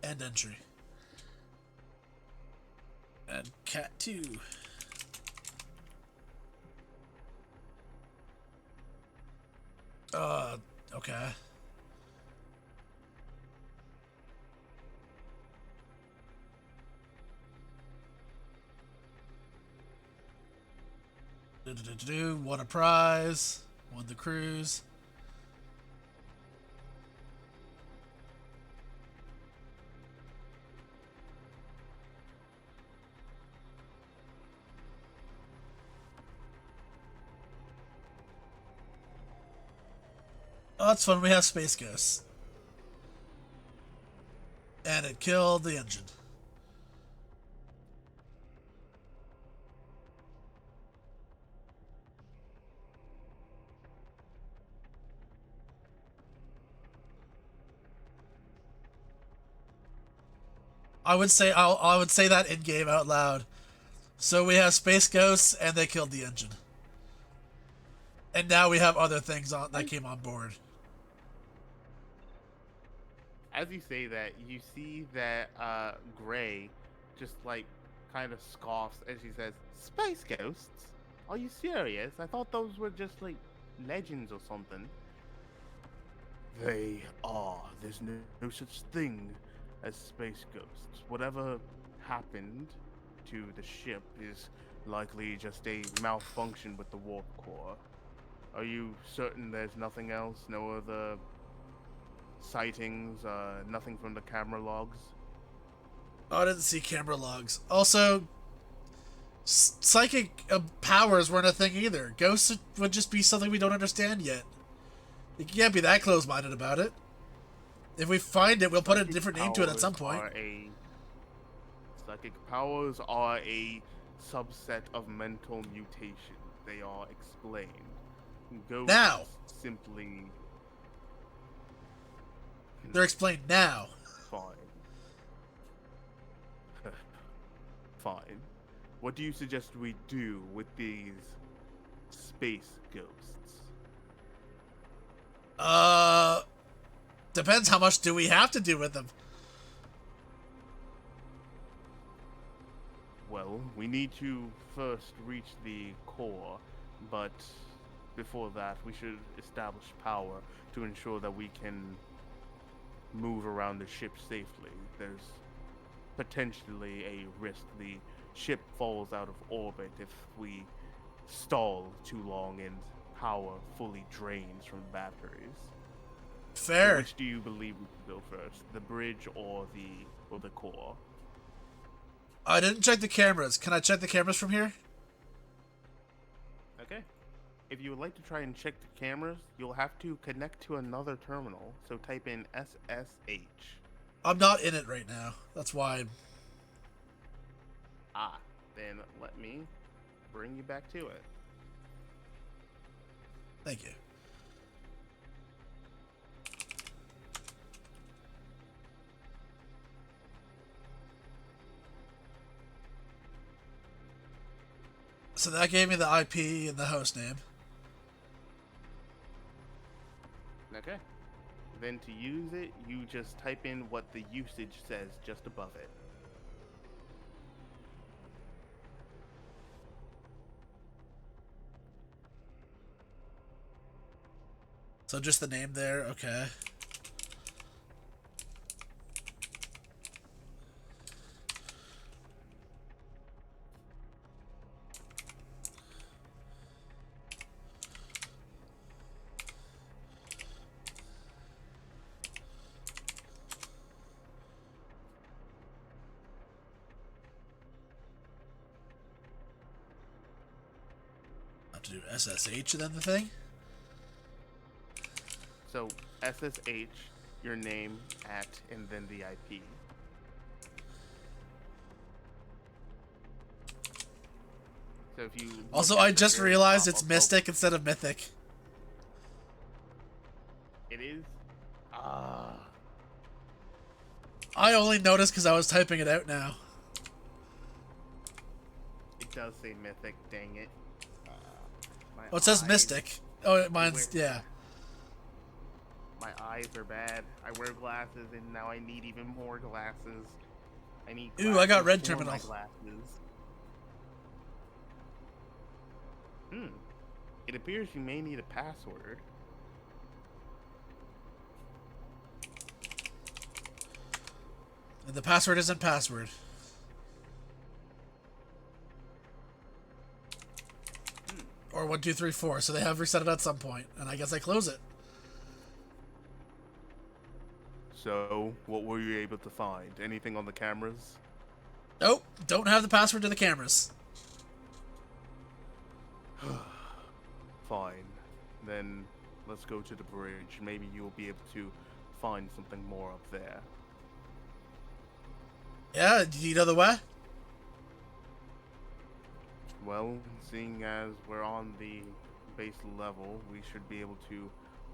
End entry. And cat 2. Okay. Won a prize. Won the cruise. Oh, that's fun. We have space ghosts. And it killed the engine. I would say that in game out loud. So we have space ghosts, and they killed the engine, and now we have other things on that I, came on board. as you say that, you see that Gray just like kind of scoffs as she says, "Space ghosts? Are you serious? I thought those were just like legends or something." They are. There's no such thing as space ghosts. Whatever happened to the ship is likely just a malfunction with the warp core. Are you certain there's nothing else? No other sightings? Nothing from the camera logs? Oh, I didn't see camera logs. Also, psychic powers weren't a thing either. Ghosts would just be something we don't understand yet. You can't be that close-minded about it. If we find it, we'll put a Psychic different name to it at some powers point. are a psychic powers are a subset of mental mutation. They are explained. Ghosts Now, simply they're explained now. fine. Fine. What do you suggest we do with these space ghosts? Uh, Depends how much do we have to do with them. Well, we need to first reach the core, but before that, we should establish power to ensure that we can move around the ship safely. There's potentially a risk the ship falls out of orbit if we stall too long and power fully drains from the batteries. So Fair. which do you believe we should go first, the bridge or the core? I didn't check the cameras. Can I check the cameras from here? Okay. If you would like to try and check the cameras, you'll have to connect to another terminal. So type in SSH. I'm not in it right now. That's why. Then let me bring you back to it. Thank you. So that gave me the IP and the host name. Okay. Then to use it, you just type in what the usage says just above it. So just the name there, okay. I have to do SSH then the thing? So SSH, your name, at, and then the IP. So if you Also, look at I the just very realized top it's of- Mystic instead of Mythic. It is. I only noticed because I was typing it out now. It does say mythic. Dang it. My Oh, it says eyes- Mystic. Oh, mine's, yeah. My eyes are bad. I wear glasses, and now I need even more glasses. I need. Ooh, I got glasses red for terminal. my glasses. It appears you may need a password. And the password isn't password. Or 1234, so they have reset it at some point, and I guess I close it. So, what were you able to find? Anything on the cameras? Nope, don't have the password to the cameras. Fine. Then let's go to the bridge. Maybe you'll be able to find something more up there. Yeah, do you know the way? Well, seeing as we're on the base level, we should be able to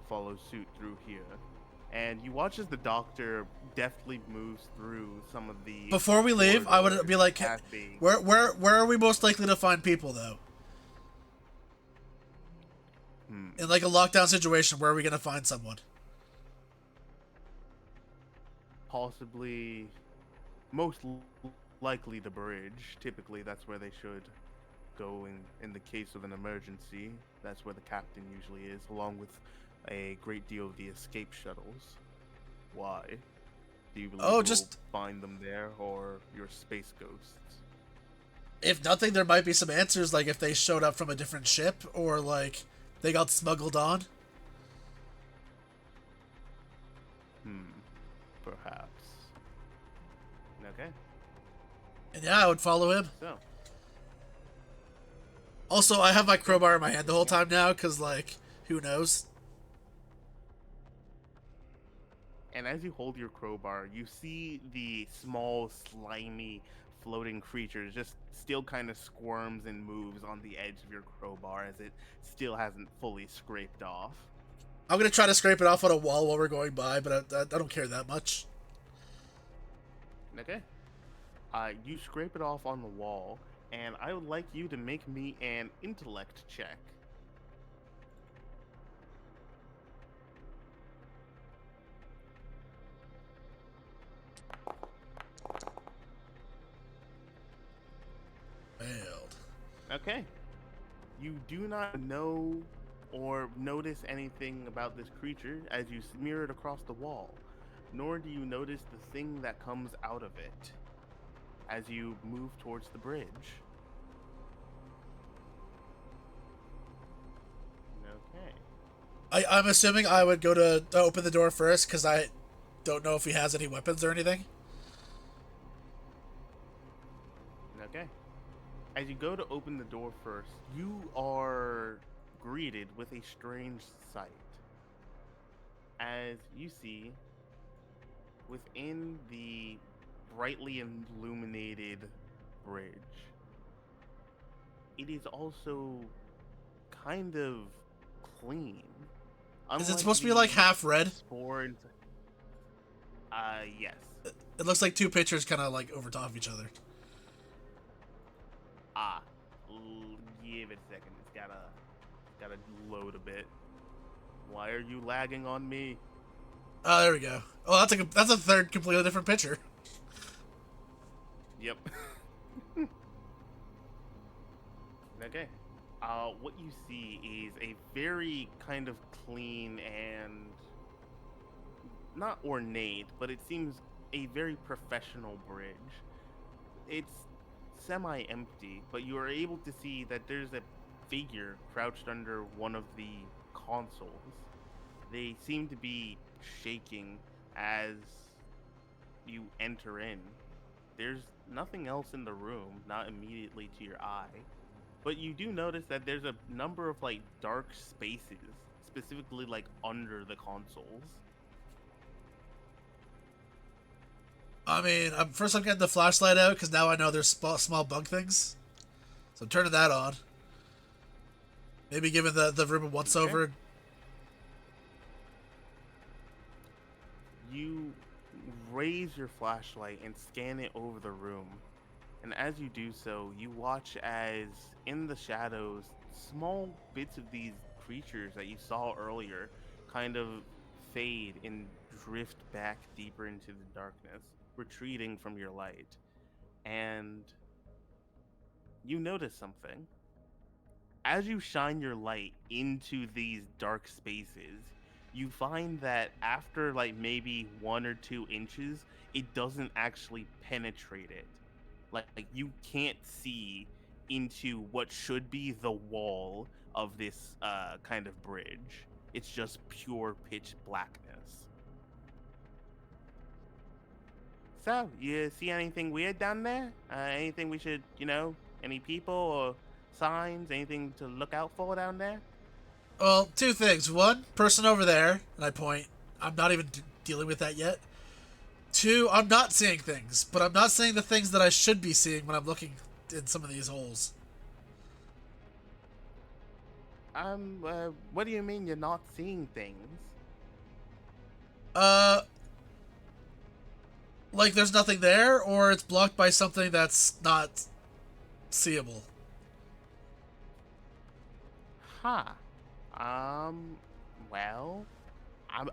follow suit through here. And you watch as the doctor deftly moves through some of the Before we leave, I would corridors be like, past a where are we most likely to find people though? In like a lockdown situation, where are we gonna find someone? possibly most likely the bridge. Typically, that's where they should go in the case of an emergency. That's where the captain usually is, along with a great deal of the escape shuttles. Why? Do you believe Oh, you'll just find them there, or your space ghosts? if nothing, there might be some answers, like if they showed up from a different ship or like they got smuggled on. Perhaps. Okay. And yeah, I would follow him. So, Also, I have my okay. crowbar in my hand the whole Yeah. time now, because like, who knows? And as you hold your crowbar, you see the small, slimy, floating creature just still kind of squirms and moves on the edge of your crowbar as it still hasn't fully scraped off. I'm gonna try to scrape it off on a wall while we're going by, but I don't care that much. Okay. You scrape it off on the wall, and I would like you to make me an intellect check. Failed. Okay. You do not know or notice anything about this creature as you smear it across the wall, nor do you notice the thing that comes out of it as you move towards the bridge. Okay. I'm assuming I would go to open the door first, because I don't know if he has any weapons or anything. Okay. As you go to open the door first, you are greeted with a strange sight. As you see, within the brightly illuminated bridge, it is also kind of clean. Is it Unlike supposed to be like the half red? spore and yes. It looks like two pictures kind of like over top of each other. Ah, give it a second. It's gotta load a bit. Why are you lagging on me? Oh, there we go. Oh, that's a third completely different picture. Yep. Okay. What you see is a very kind of clean and not ornate, but it seems a very professional bridge. It's semi-empty, but you are able to see that there's a figure crouched under one of the consoles. They seem to be shaking as you enter in. There's nothing else in the room, not immediately to your eye. But you do notice that there's a number of like dark spaces, specifically like under the consoles. I mean, first I'm getting the flashlight out, because now I know there's small bug things. So I'm turning that on. Maybe giving the room a once Okay. over. You raise your flashlight and scan it over the room. And as you do so, you watch as in the shadows, small bits of these creatures that you saw earlier kind of fade and drift back deeper into the darkness, retreating from your light. And you notice something. As you shine your light into these dark spaces, you find that after like maybe 1 or 2 inches, it doesn't actually penetrate it. Like you can't see into what should be the wall of this kind of bridge. It's just pure pitch blackness. So, you see anything weird down there? Anything we should, any people or signs, anything to look out for down there? Well, two things. One, person over there, and I point. I'm not even dealing with that yet. Two, I'm not seeing things, but I'm not seeing the things that I should be seeing when I'm looking in some of these holes. What do you mean you're not seeing things? Uh, like there's nothing there, or it's blocked by something that's not seeable. Huh. Um, well,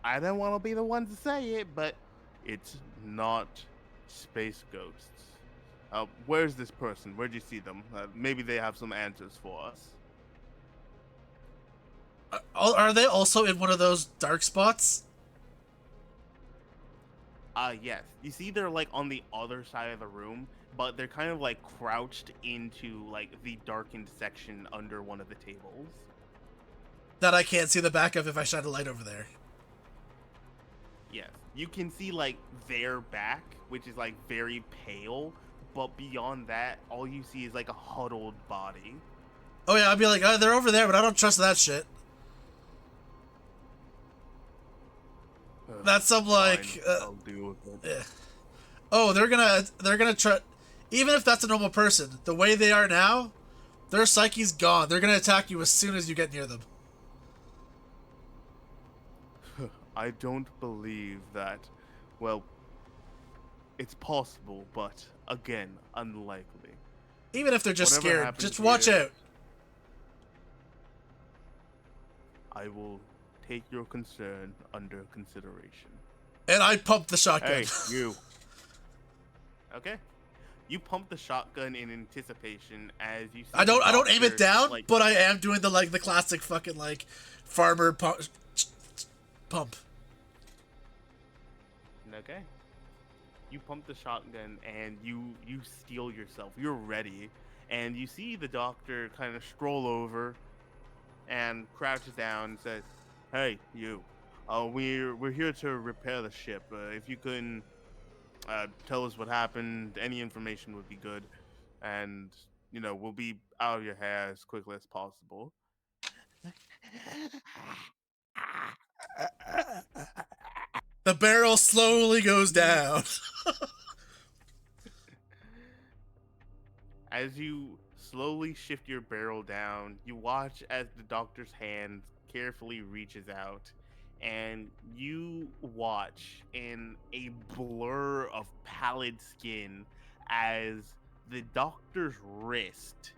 I don't want to be the one to say it, but it's not space ghosts. Where's this person? Where'd you see them? Maybe they have some answers for us. Are they also in one of those dark spots? Yes. You see, they're like on the other side of the room, but they're kind of like crouched into like the darkened section under one of the tables. That I can't see the back of if I shine a light over there. Yes. You can see like their back, which is like very pale, but beyond that, all you see is like a huddled body. Oh yeah, I'd be like, oh, they're over there, but I don't trust that shit. That's some like. Fine, I'll deal with it. Yeah. Oh, they're gonna try. Even if that's a normal person, the way they are now, their psyche's gone. They're gonna attack you as soon as you get near them. I don't believe that. Well, it's possible, but again, unlikely. Even if they're just Whatever scared, happens just watch here, out. I will take your concern under consideration. And I pumped the shotgun. Hey, you. Okay. You pump the shotgun in anticipation as you see I don't aim it doctor, down, like, but I am doing the classic fucking like farmer pump. Okay. You pump the shotgun and you steel yourself. You're ready. And you see the doctor kind of stroll over and crouches down and says, "Hey, you. We're here to repair the ship. If you can tell us what happened, any information would be good. And, we'll be out of your hair as quickly as possible." The barrel slowly goes down. As you slowly shift your barrel down, you watch as the doctor's hand carefully reaches out, and you watch in a blur of pallid skin as the doctor's wrist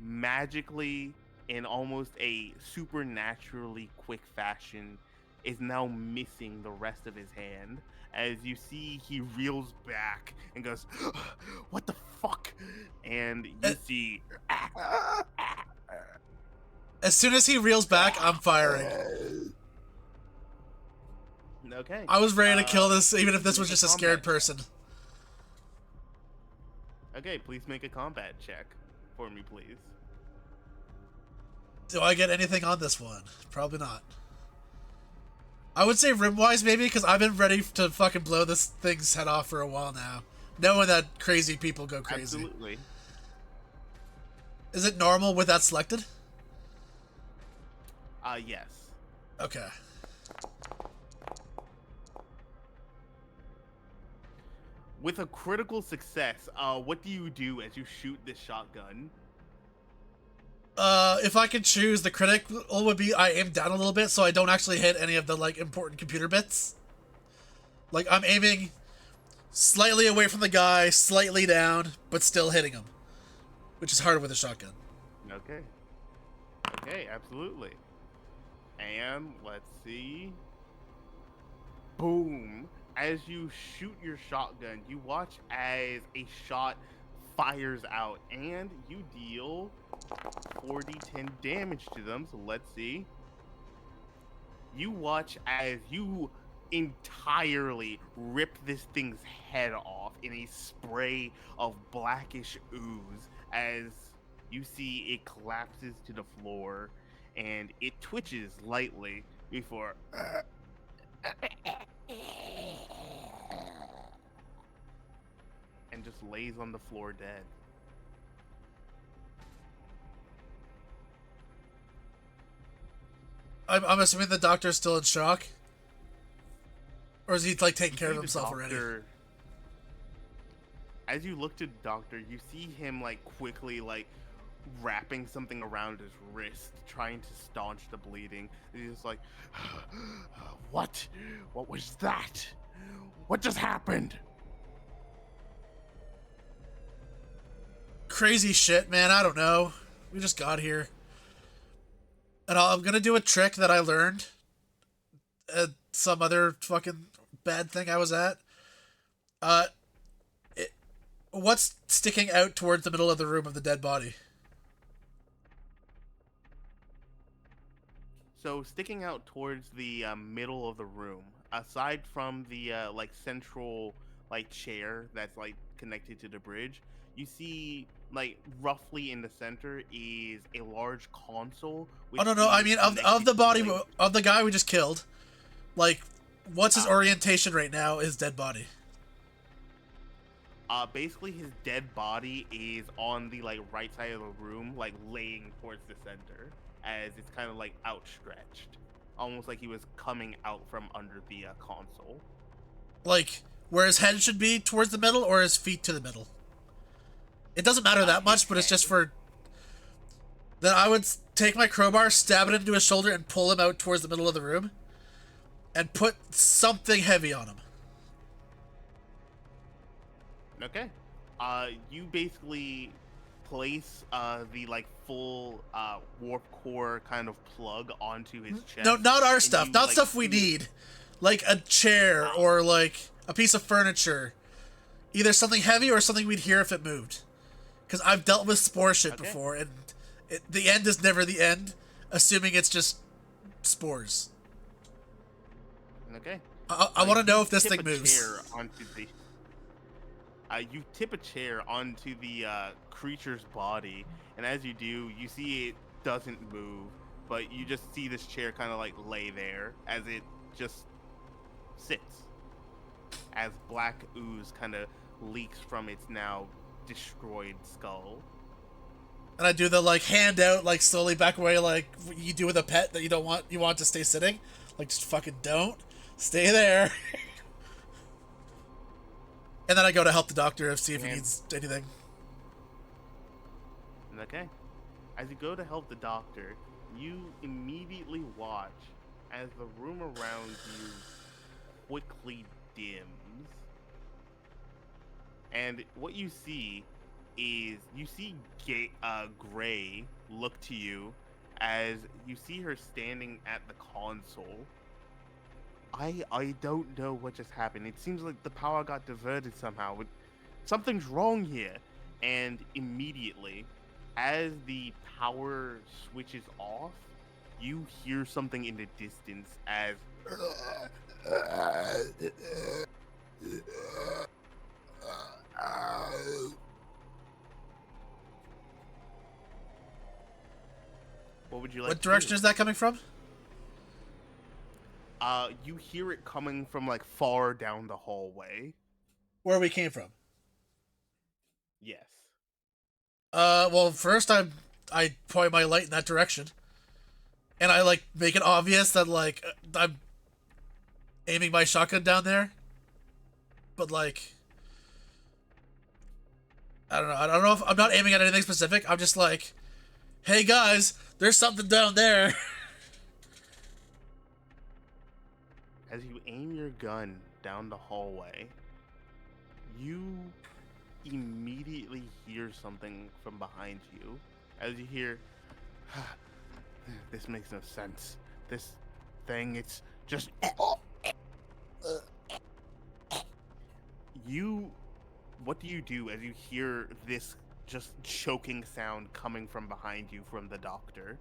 magically, in almost a supernaturally quick fashion, is now missing the rest of his hand. As you see, he reels back and goes, "What the fuck?" And you see. As soon as he reels back, I'm firing. Okay. I was ready to kill this, even if this was make just a scared person. Okay, please make a combat check for me, please. Do I get anything on this one? Probably not. I would say rim-wise, maybe, because I've been ready to fucking blow this thing's head off for a while now. Knowing that crazy people go crazy. Absolutely. Is it normal with that selected? Yes. Okay. With a critical success, what do you do as you shoot this shotgun? If I could choose, the critical would be I aim down a little bit so I don't actually hit any of the, like, important computer bits. Like, I'm aiming slightly away from the guy, slightly down, but still hitting him. Which is harder with a shotgun. Okay. Okay, absolutely. And let's see. Boom. As you shoot your shotgun, you watch as a shot fires out and you deal 4d10 damage to them. So let's see. You watch as you entirely rip this thing's head off in a spray of blackish ooze as you see it collapses to the floor and it twitches lightly before and just lays on the floor dead. I'm assuming the doctor's still in shock? Or is he, like, taking care of See the himself already? doctor- As you look to the doctor, you see him, like, quickly, like, wrapping something around his wrist, trying to staunch the bleeding. He's just like, "What? What was that? What just happened?" Crazy shit, man. I don't know. We just got here. And I'm gonna do a trick that I learned at some other fucking bad thing I was at. Uh, what's sticking out towards the middle of the room of the dead body? So sticking out towards the middle of the room, aside from the like central like chair that's like connected to the bridge, you see like roughly in the center is a large console Oh which no, no. I is mean, of connected the to body like of the guy we just killed. Like, what's his uh, orientation right now? His dead body. basically his dead body is on the like right side of the room, like laying towards the center, as it's kind of like outstretched, almost like he was coming out from under the console. Like, where his head should be towards the middle, or his feet to the middle. It doesn't matter that His much, but it's just head. for. Then I would take my crowbar, stab it into his shoulder, and pull him out towards the middle of the room, and put something heavy on him. Okay. You basically place the like full warp core kind of plug onto his No, chest, not our and stuff. you Not like stuff we need. Like a chair uh, or like a piece of furniture. Either something heavy or something we'd hear if it moved. Because I've dealt with spore shit okay. before, and the end is never the end, assuming it's just spores. Okay. I want to know You if this tip thing a moves. chair onto the. You tip a chair onto the creature's body, and as you do, you see it doesn't move, but you just see this chair kind of like lay there as it just sits, as black ooze kind of leaks from its now destroyed skull. And I do the like hand out, like slowly back away, like you do with a pet that you want to stay sitting. Like just fucking don't stay there. And then I go to help the doctor and see if he And needs anything. okay, as you go to help the doctor, you immediately watch as the room around you quickly dims. And what you see is Gray look to you as you see her standing at the console. I don't know what just happened. It seems like the power got diverted somehow. Something's wrong here. And immediately, as the power switches off, you hear something in the distance as what would you like What to do? direction is that coming from? You hear it coming from like far down the hallway. Where we came from? Yes. Well, first I point my light in that direction, and I like make it obvious that like I'm aiming my shotgun down there, but like I don't know. I don't know if I'm not aiming at anything specific. I'm just like, hey guys, there's something down there. As you aim your gun down the hallway, you immediately hear something from behind you. As you hear, this makes no sense. This thing, it's just. You. What do you do as you hear this just choking sound coming from behind you from the doctor?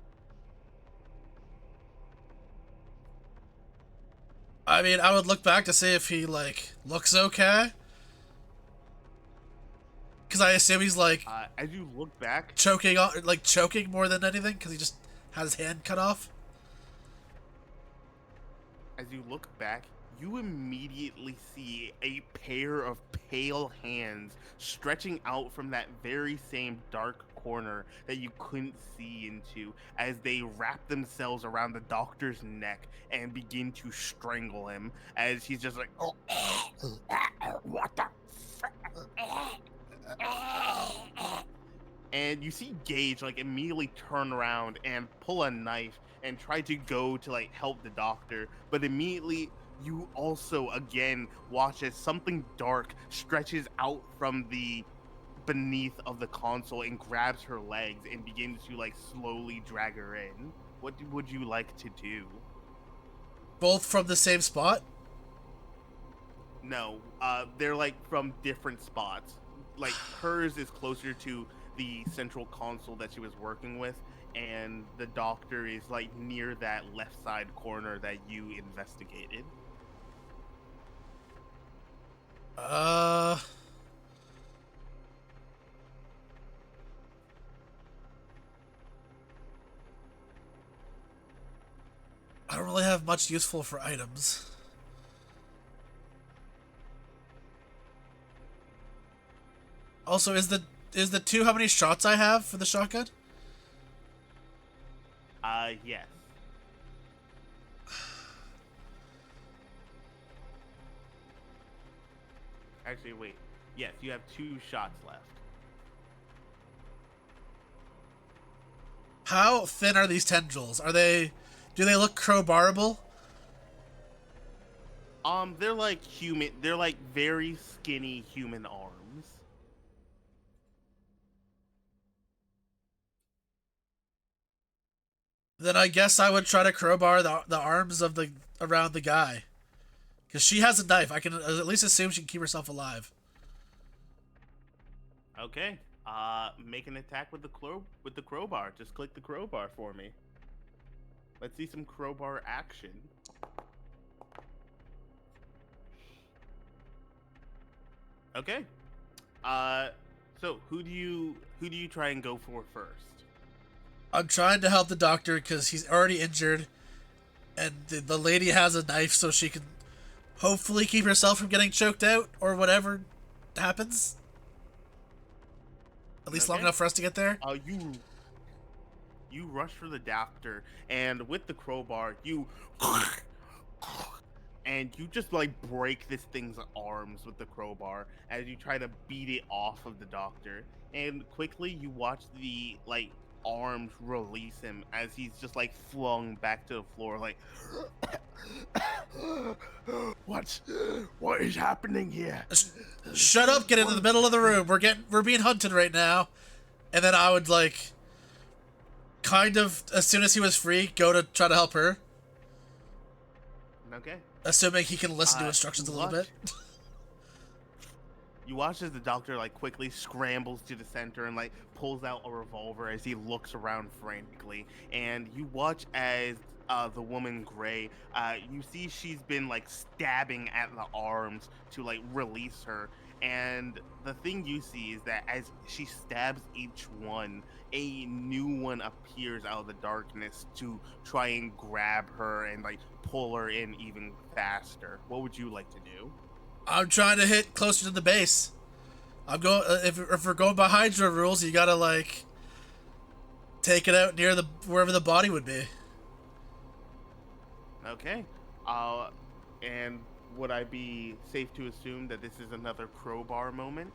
I mean, I would look back to see if he like looks okay, because I assume he's like As you look back, choking more than anything, because he just had his hand cut off. you immediately see a pair of pale hands stretching out from that very same dark corner that you couldn't see into as they wrap themselves around the doctor's neck and begin to strangle him as he's just like, oh, what the and you see Gage like immediately turn around and pull a knife and try to go to like help the doctor, but immediately you also again watch as something dark stretches out from the beneath of the console and grabs her legs and begins to like slowly drag her in. Would you like to do? Both from the same spot? No, they're like from different spots. Like hers is closer to the central console that she was working with, and the doctor is like near that left side corner that you investigated. Uh, I don't really have much useful for items. Also, is the two how many shots I have for the shotgun? Yes. Actually, wait. Yes, you have 2 shots left. How thin are these tendrils? Do they look crowbarable? They're like human. They're like very skinny human arms. Then I guess I would try to crowbar the arms of the around the guy. Because she has a knife. I can at least assume she can keep herself alive. Okay. Make an attack with the crowbar. Just click the crowbar for me. Let's see some crowbar action. Okay. Uh, so who do you try and go for first? I'm trying to help the doctor because he's already injured. And the lady has a knife so she can hopefully keep herself from getting choked out or whatever happens. At least long Okay. enough for us to get there. You rush for the doctor, and with the crowbar, and you just like break this thing's arms with the crowbar as you try to beat it off of the doctor. And quickly, you watch the like arms release him as he's just like flung back to the floor, like, what is happening here? Shut up! Get into the middle of the room. We're being hunted right now. And then I would like, kind of as soon as he was free, go to try to help her. Okay. Assuming he can listen to instructions a little bit. You watch as the doctor like quickly scrambles to the center and like pulls out a revolver as he looks around frantically, and you watch as the woman Gray, you see she's been like stabbing at the arms to like release her, and the thing you see is that as she stabs each one, a new one appears out of the darkness to try and grab her and like pull her in even faster. What would you like to do? I'm trying to hit closer to the base. I'm going. If we're going by Hydra rules, you gotta like take it out near the wherever the body would be. Okay. And would I be safe to assume that this is another crowbar moment?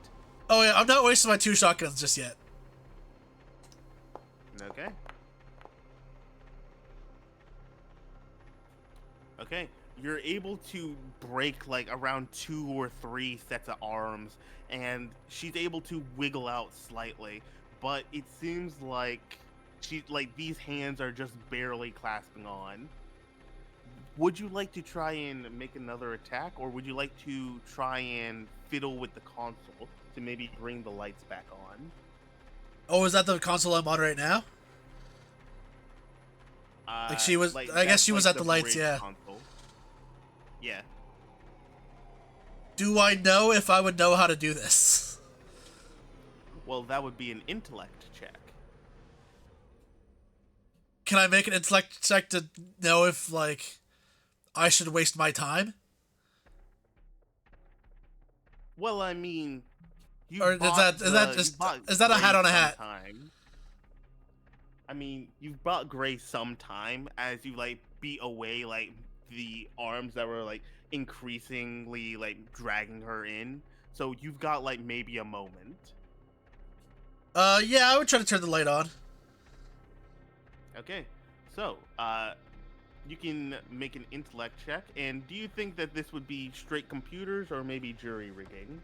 Oh yeah, I'm not wasting my 2 shotguns just yet. Okay. Okay. You're able to break like around 2 or 3 sets of arms, and she's able to wiggle out slightly, but it seems like these hands are just barely clasping on. Would you like to try and make another attack, or would you like to try and fiddle with the console to maybe bring the lights back on? Oh, is that the console I'm on right now? Like she was. I guess she was like at the lights. bridge Yeah. console. Yeah. Do I know if I would know how to do this? Well, that would be an intellect check. Can I make an intellect check to know if like I should waste my time? Well, I mean, Or is that a hat on a hat? Sometime. I mean, you've bought Gray some time as you like beat away like the arms that were like increasingly like dragging her in. So you've got like maybe a moment. Yeah, I would try to turn the light on. Okay, so you can make an intellect check. And do you think that this would be straight computers or maybe jury rigging?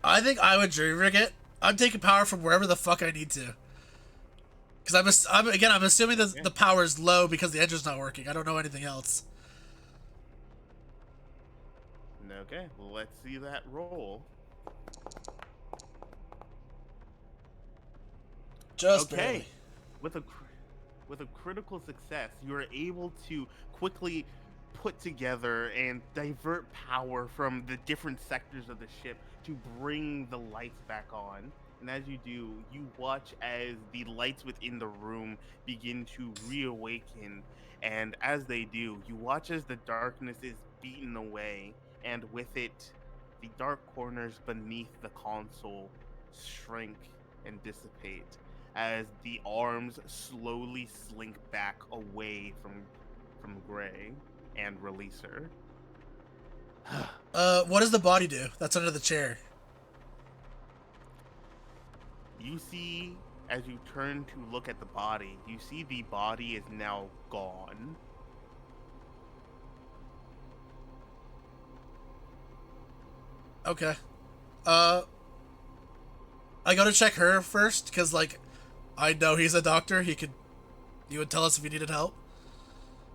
I think I would jury rig it. I'm taking power from wherever the fuck I need to. Because I'm assuming that Okay. the power is low because the engine's not working. I don't know anything else. Okay, well, let's see that roll. Just barely. Okay, with a with a critical success, you are able to quickly put together and divert power from the different sectors of the ship to bring the lights back on. And as you do, you watch as the lights within the room begin to reawaken. And as they do, you watch as the darkness is beaten away, and with it, the dark corners beneath the console shrink and dissipate as the arms slowly slink back away from Gray and release her. What does the body do? That's under the chair. You see, as you turn to look at the body, you see the body is now gone. Okay. Uh, I gotta check her first because like, I know he's a doctor. He would tell us if he needed help.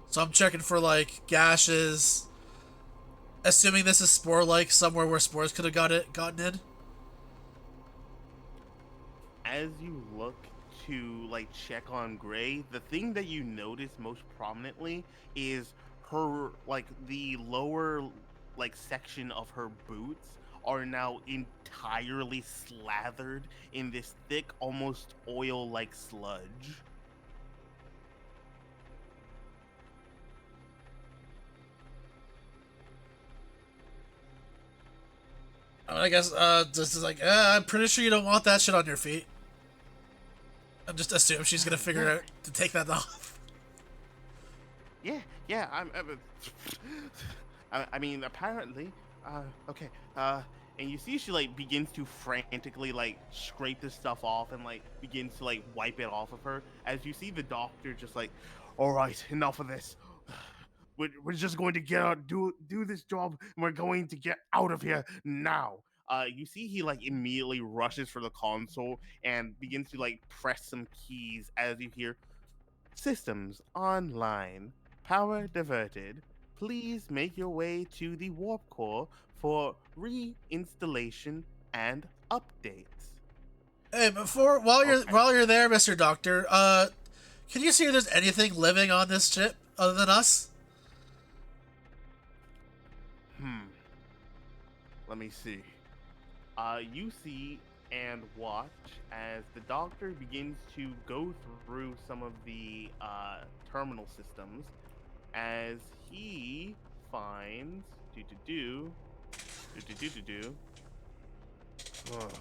So I'm checking for like gashes. Assuming this is spore-like, somewhere where spores could have gotten in. As you look to like check on Gray, the thing that you notice most prominently is her like the lower like section of her boots are now entirely slathered in this thick, almost oil-like sludge. I guess just is like, I'm pretty sure you don't want that shit on your feet. I just assume she's gonna figure Yeah, out to take that off. yeah. I mean, apparently. Okay. And you see, she like begins to frantically like scrape this stuff off and like begins to like wipe it off of her. As you see the doctor just like, all right, enough of this. We're just going to get out, do this job, and we're going to get out of here now. You see, he like immediately rushes for the console and begins to like press some keys as you hear systems online, power diverted. Please make your way to the warp core for reinstallation and updates. Hey, before Okay. while you're there, Mister Doctor, can you see if there's anything living on this ship other than us? Hmm. Let me see. You see and watch as the doctor begins to go through some of the terminal systems as he finds do. Ugh,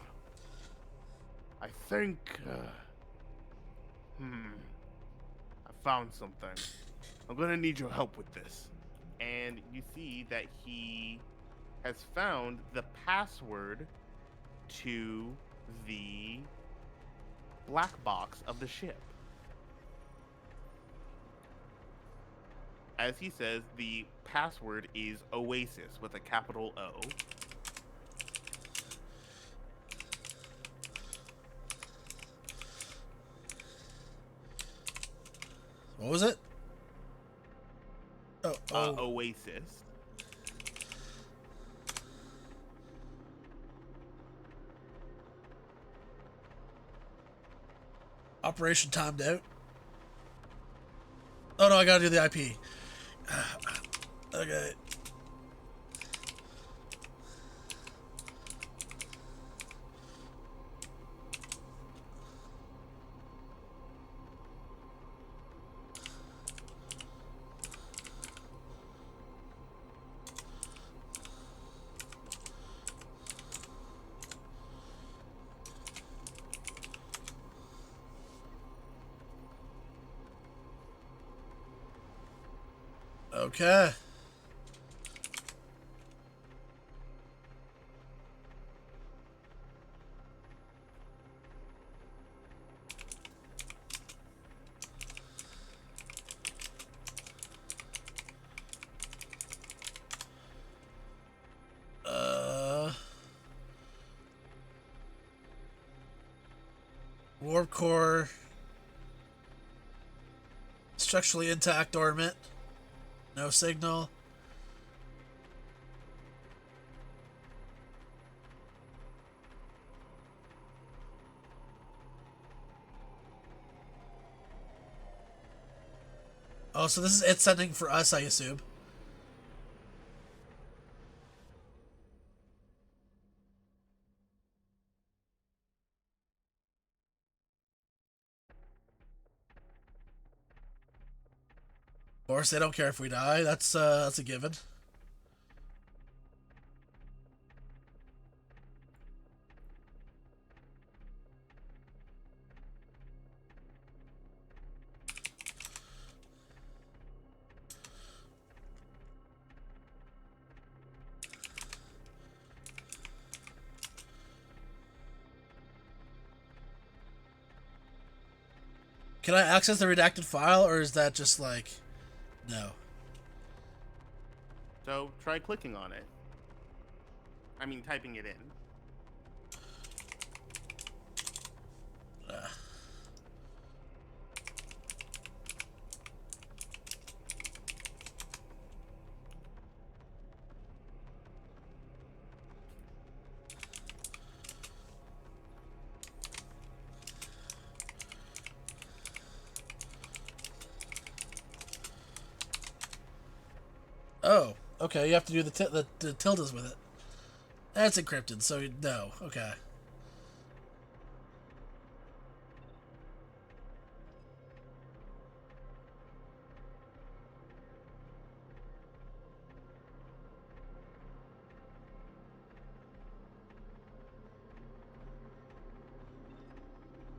I think hmm I found something. I'm gonna need your help with this. And you see that he has found the password to the black box of the ship. As he says, the password is Oasis with a capital O. What was it? Oh, Oasis. operation timed out. Oh no, I gotta do the IP. Okay. Okay. Warp core. Structurally intact orbit. No signal. Oh, so this is it sending for us, I assume. Of course, they don't care if we die. That's a given. Can I access the redacted file, or is that just like, no? So try clicking on it. I mean, typing it in. Oh, okay. You have to do the tildes with it. That's encrypted, so no. Okay.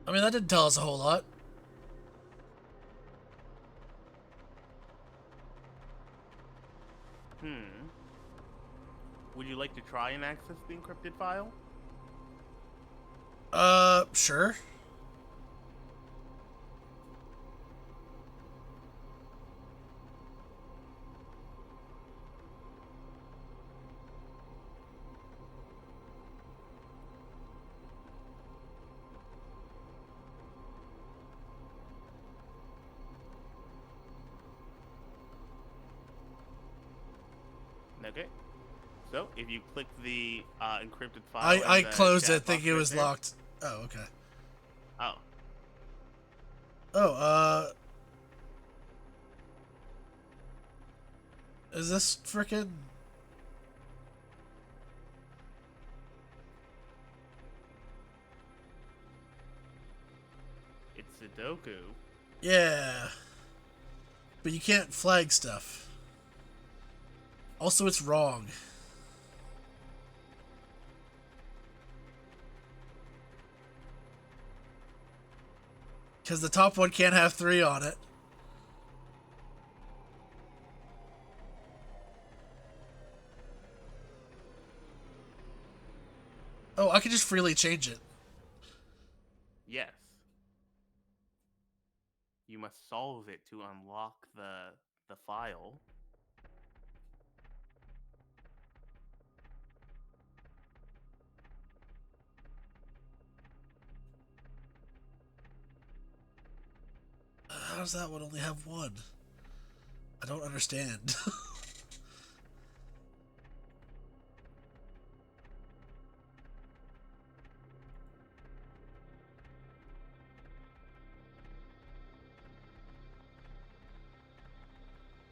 I mean, that didn't tell us a whole lot. Would you like to try and access the encrypted file? Sure. Okay. So if you click the encrypted file, I in the closed chat it thinking it box was right there- locked. Oh, okay. Oh, Oh, is this frickin'... it's Sudoku. Yeah. But you can't flag stuff. Also, it's wrong. Because the top one can't have 3 on it. Oh, I can just freely change it. Yes. You must solve it to unlock the file. How does that one only have 1? I don't understand.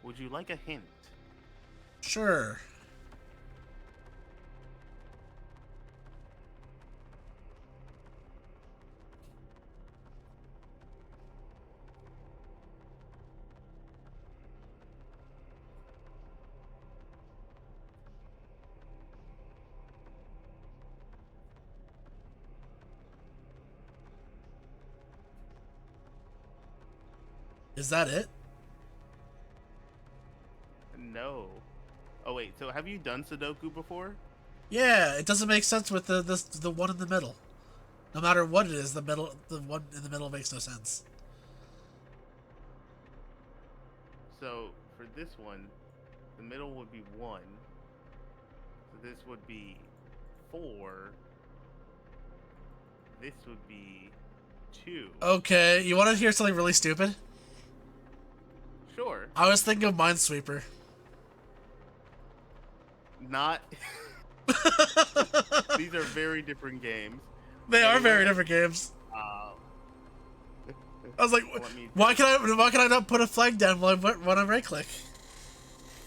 Would you like a hint? Sure. Is that it? No. Oh wait, so have you done Sudoku before? Yeah, it doesn't make sense with the one in the middle. No matter what it is, the one in the middle makes no sense. So for this one, the middle would be 1. So this would be 4. This would be 2. Okay, you want to hear something really stupid? Sure. I was thinking of Minesweeper. Not. These are very different games. They are very Anyway, different games. uh, I was like, let me why just. can I not put a flag down when I right click?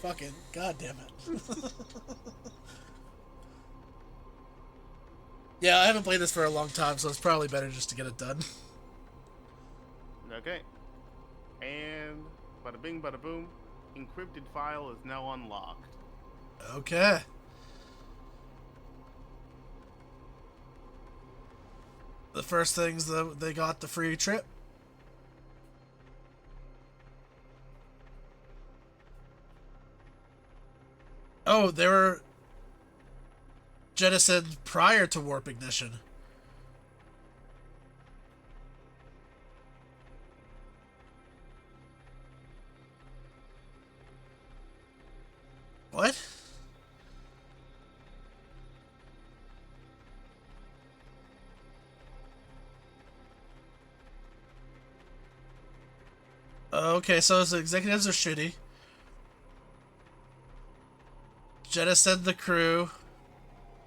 Fucking goddamn it. Yeah, I haven't played this for a long time, so it's probably better just to get it done. Okay. And bada bing, bada boom. Encrypted file is now unlocked. Okay. The first things that they got the free trip. Oh, they were jettisoned prior to warp ignition. What? Okay, so his executives are shitty. Jettisoned the crew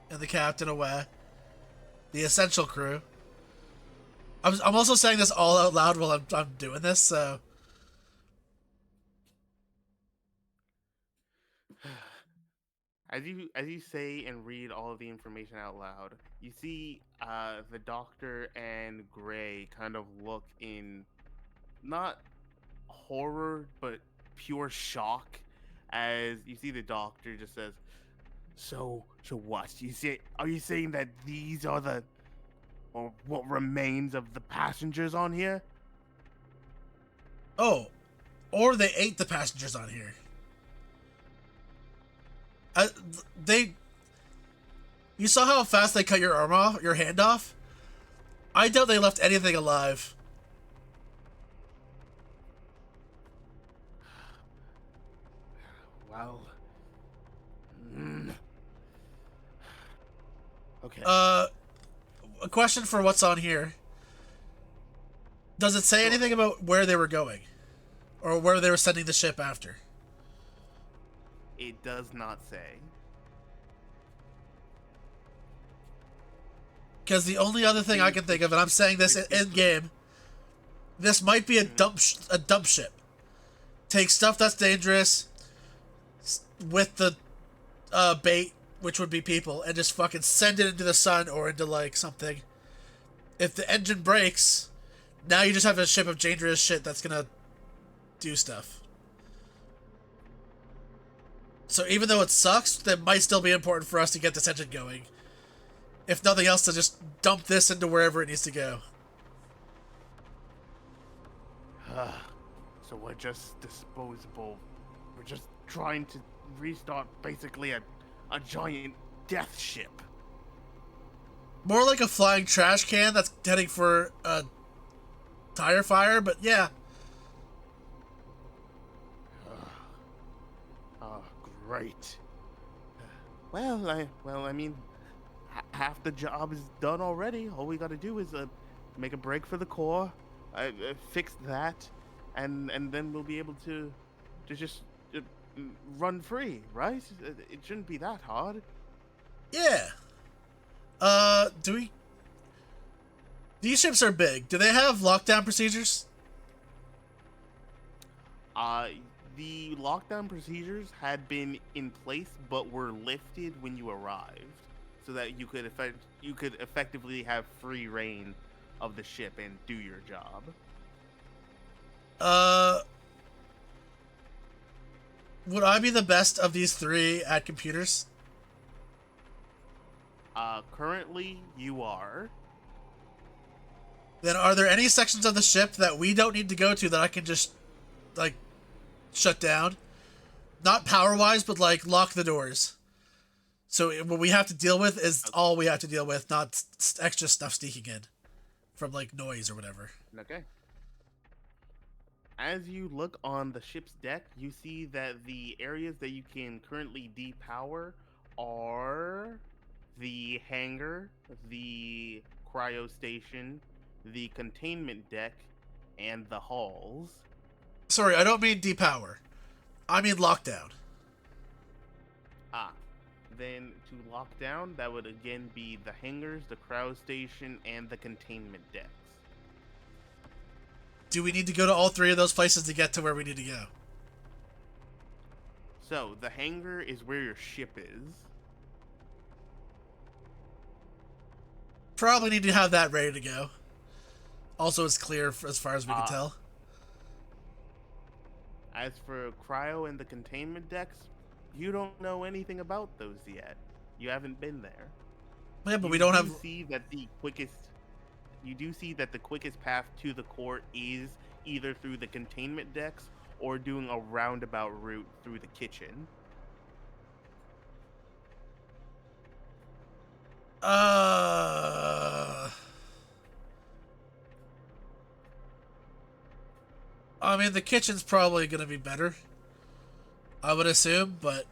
and the captain away. The essential crew. I'm also saying this all out loud while I'm doing this, so. As you say and read all of the information out loud, you see the doctor and Gray kind of look in not horror but pure shock as you see the doctor just says, "So what? Are you saying that these are the or what remains of the passengers on here?" Oh, or they ate the passengers on here. I, they. You saw how fast they cut your arm off, your hand off? I doubt they left anything alive. Well, mm, okay. A question for what's on here. Does it say Sure. anything about where they were going? Or where they were sending the ship after? It does not say. Because the only other thing I can think of, and I'm saying this in game, this might be a Mhm. dump ship. Take stuff that's dangerous with the bait, which would be people, and just fucking send it into the sun or into like something. If the engine breaks, now you just have a ship of dangerous shit that's gonna do stuff. So even though it sucks, that might still be important for us to get this engine going. If nothing else, to just dump this into wherever it needs to go. So we're just disposable. We're just trying to restart basically a giant death ship. More like a flying trash can that's heading for a tire fire, but yeah. Oh, great. I mean, half the job is done already. All we got to do is make a break for the core, fix that, and then we'll be able to just run free, right? It shouldn't be that hard. Yeah. Do we... These ships are big. Do they have lockdown procedures? Uh, the lockdown procedures had been in place, but were lifted when you arrived, so that you could effectively have free reign of the ship and do your job. Uh... Would I be the best of these three at computers? Currently you are. Then are there any sections of the ship that we don't need to go to that I can just, like, shut down? Not power-wise, but, like, lock the doors. So what we have to deal with is all we have to deal with, not extra stuff sneaking in. From, like, noise or whatever. Okay. As you look on the ship's deck, you see that the areas that you can currently depower are the hangar, the cryo station, the containment deck, and the halls. Sorry, I don't mean depower. I mean lockdown. Ah, then to lock down, that would again be the hangars, the crowd station, and the containment decks. Do we need to go to all three of those places to get to where we need to go? So, the hangar is where your ship is. Probably need to have that ready to go. Also, it's clear as far as we can tell. As for cryo and the containment decks, you don't know anything about those yet. You haven't been there. Yeah, but we don't have. You do see that the quickest path to the core is either through the containment decks or doing a roundabout route through the kitchen. I mean, the kitchen's probably going to be better. I would assume, but...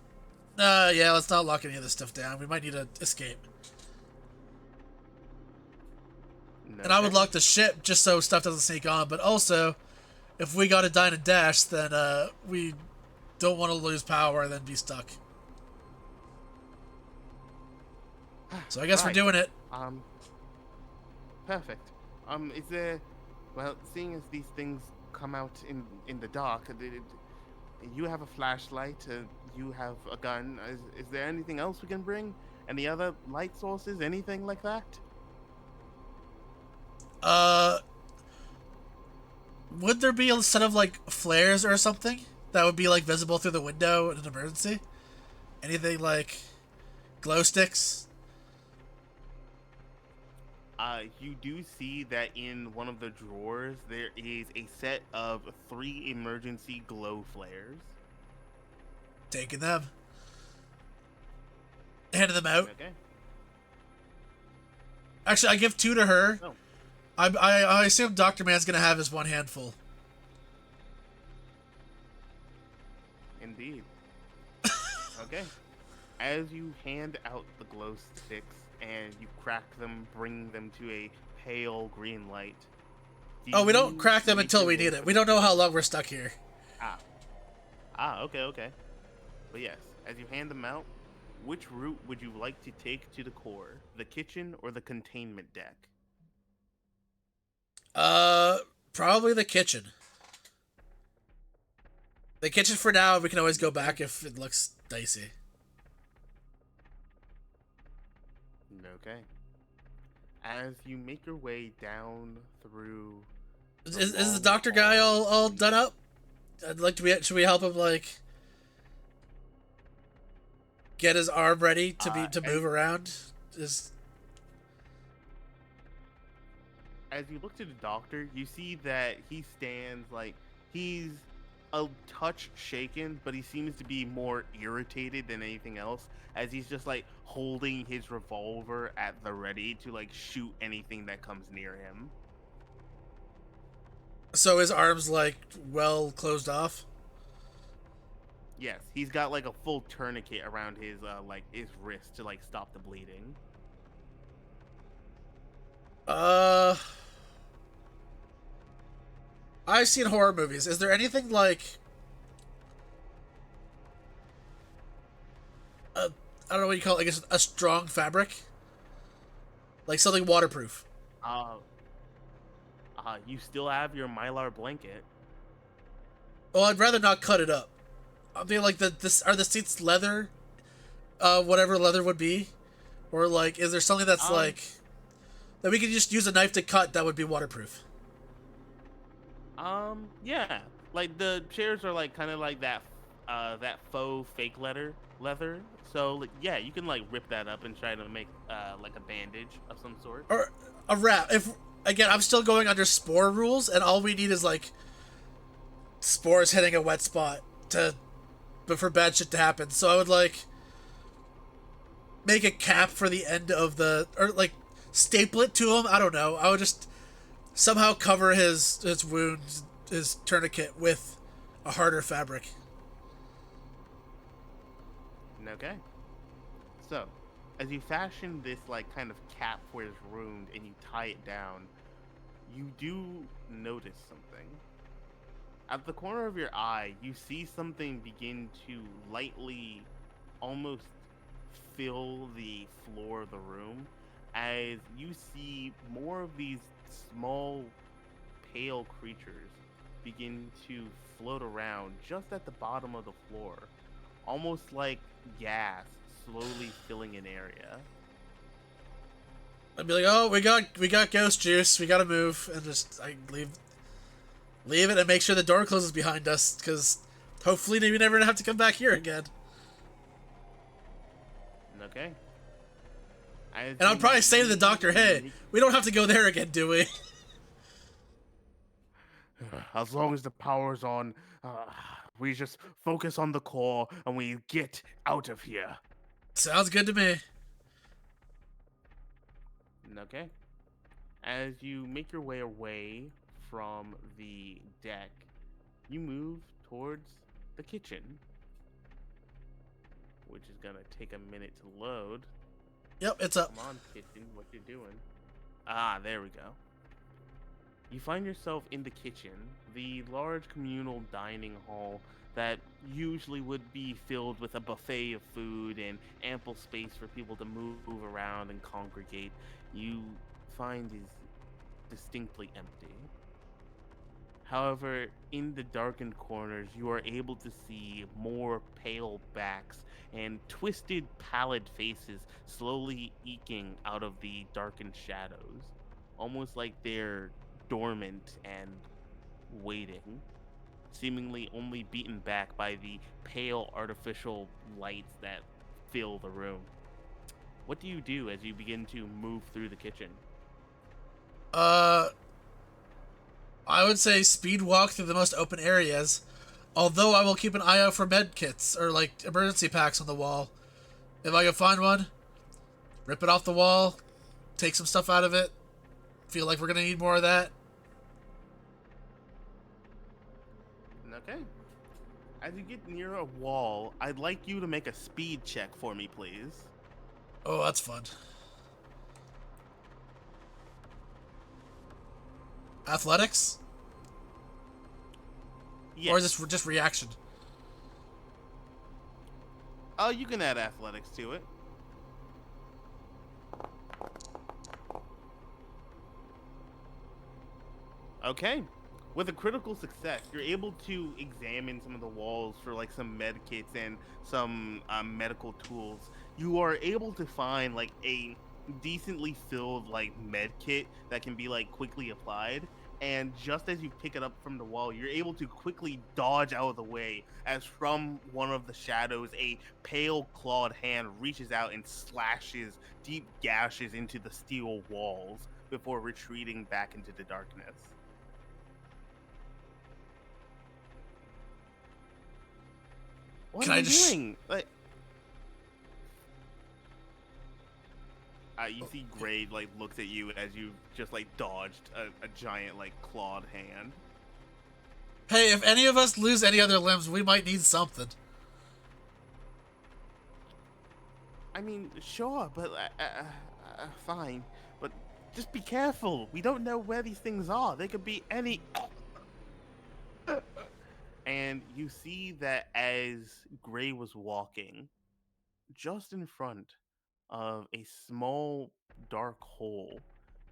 yeah, let's not lock any of this stuff down. We might need to escape. No, and I would lock the ship just so stuff doesn't sneak on, but also, if we got a dine and dash, then we don't want to lose power and then be stuck. So I guess we're doing it. Perfect. Is there... Well, seeing as these things come out in the dark, you have a flashlight, you have a gun. Is there anything else we can bring? Any other light sources? Anything like that? Would there be a set of, like, flares or something that would be, like, visible through the window in an emergency? Anything like glow sticks? You do see that in one of the drawers there is a set of 3 emergency glow flares. Taking them. Handing them out. Okay. Actually, I give 2 to her. Oh. I assume Dr. Man's gonna have his one handful. Indeed. Okay. As you hand out the glow sticks and you crack them, bring them to a pale green light. We don't crack them until we need it. We don't know how long we're stuck here. Okay. But yes, as you hand them out, which route would you like to take to the core? The kitchen or the containment deck? Probably the kitchen. The kitchen for now, we can always go back if it looks dicey. Okay. As you make your way down through... Is the doctor guy all done up? Should we help him, like, get his arm ready to move around? As you look to the doctor, you see that he stands like he's a touch shaken, but he seems to be more irritated than anything else, as he's just like holding his revolver at the ready to like shoot anything that comes near him. So his arm's like well closed off? Yes, he's got like a full tourniquet around his his wrist to like stop the bleeding. I've seen horror movies. Is there anything like I don't know what you call it, like a strong fabric? Like something waterproof. You still have your Mylar blanket. Well, I'd rather not cut it up. I mean, like, are the seats leather? Whatever leather would be? Or, like, is there something that's, like, that we could just use a knife to cut that would be waterproof? Yeah. Like, the chairs are, like, kind of like that faux fake leather. So, like, yeah, you can, like, rip that up and try to make, like, a bandage of some sort. Or a wrap. Again, I'm still going under spore rules, and all we need is, like, spores hitting a wet spot but for bad shit to happen. So I would, like, make a cap for the end of or, like, staple it to him. I don't know. I would just somehow cover his wounds, his tourniquet, with a harder fabric. Okay. So, as you fashion this, like, kind of cap for his wound and you tie it down, you do notice something. At the corner of your eye, you see something begin to lightly, almost fill the floor of the room as you see more of these small, pale creatures begin to float around just at the bottom of the floor, almost like gas slowly filling an area. I'd be like, oh, we got ghost juice. We gotta move, and just I leave it and make sure the door closes behind us, because hopefully we never have to come back here again. Okay. As And I'd probably say to the doctor, hey, make- we don't have to go there again, do we? as long as the power's on, we just focus on the core and we get out of here. Sounds good to me. Okay. As you make your way away from the deck, you move towards the kitchen, which is gonna take a minute to load. Yep, it's up. Come on, kitchen, what you doing? Ah, there we go. You find yourself in the kitchen, the large communal dining hall that usually would be filled with a buffet of food and ample space for people to move around and congregate. You find is distinctly empty. However, in the darkened corners, you are able to see more pale backs and twisted, pallid faces slowly eking out of the darkened shadows, almost like they're dormant and waiting, seemingly only beaten back by the pale artificial lights that fill the room. What do you do as you begin to move through the kitchen? Uh, I would say speed walk through the most open areas. Although I will keep an eye out for med kits or like emergency packs on the wall. If I can find one, rip it off the wall, take some stuff out of it. Feel like we're gonna need more of that. Okay. As you get near a wall, I'd like you to make a speed check for me, please. Oh, that's fun. Athletics? Yes. Or is this just reaction? Oh, you can add athletics to it. Okay. With a critical success, you're able to examine some of the walls for like some med kits and some medical tools. You are able to find like a decently filled like med kit that can be like quickly applied. And just as you pick it up from the wall, you're able to quickly dodge out of the way as from one of the shadows, a pale clawed hand reaches out and slashes deep gashes into the steel walls before retreating back into the darkness. What Can are I you just- doing? Like, you see Gray like looks at you as you just like dodged a giant like clawed hand. Hey, if any of us lose any other limbs, we might need something. I mean, sure, but fine. But just be careful. We don't know where these things are. They could be any. And you see that as Gray was walking, just in front of a small dark hole,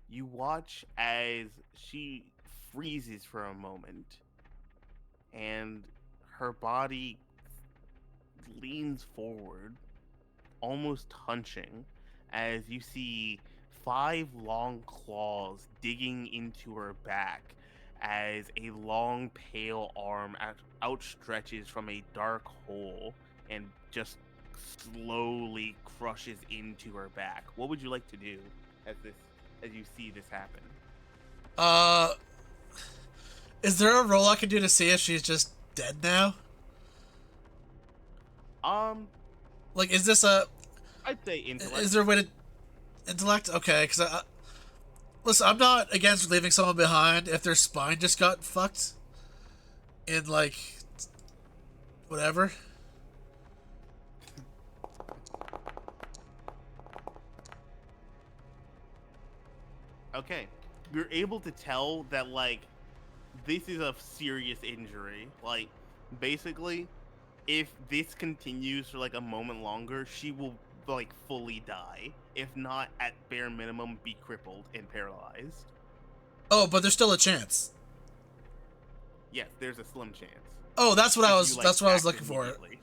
you watch as she freezes for a moment and her body leans forward, almost hunching, as you see 5 long claws digging into her back as a long pale arm outstretches from a dark hole and just slowly crushes into her back. What would you like to do as you see this happen? Is there a roll I can do to see if she's just dead now? Like, is this a... I'd say intellect. Is there a way to... Intellect? Okay, because listen, I'm not against leaving someone behind if their spine just got fucked. In, like... Whatever. Okay. you're able to tell that like this is a serious injury. Like basically, if this continues for like a moment longer, she will like fully die. If not, at bare minimum, be crippled and paralyzed. Oh, but there's still a chance. Yes, there's a slim chance Oh, that's what I if you was. like That's what I was act looking for. immediately.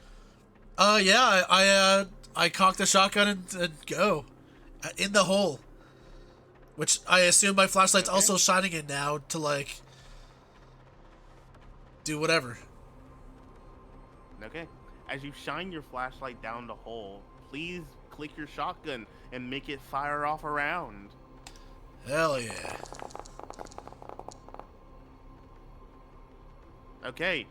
Yeah, I cocked the shotgun and go in the hole, which I assume my flashlight's Okay. also shining in now to like do whatever. Okay. As you shine your flashlight down the hole, please click your shotgun and make it fire off a round. Hell yeah. Okay.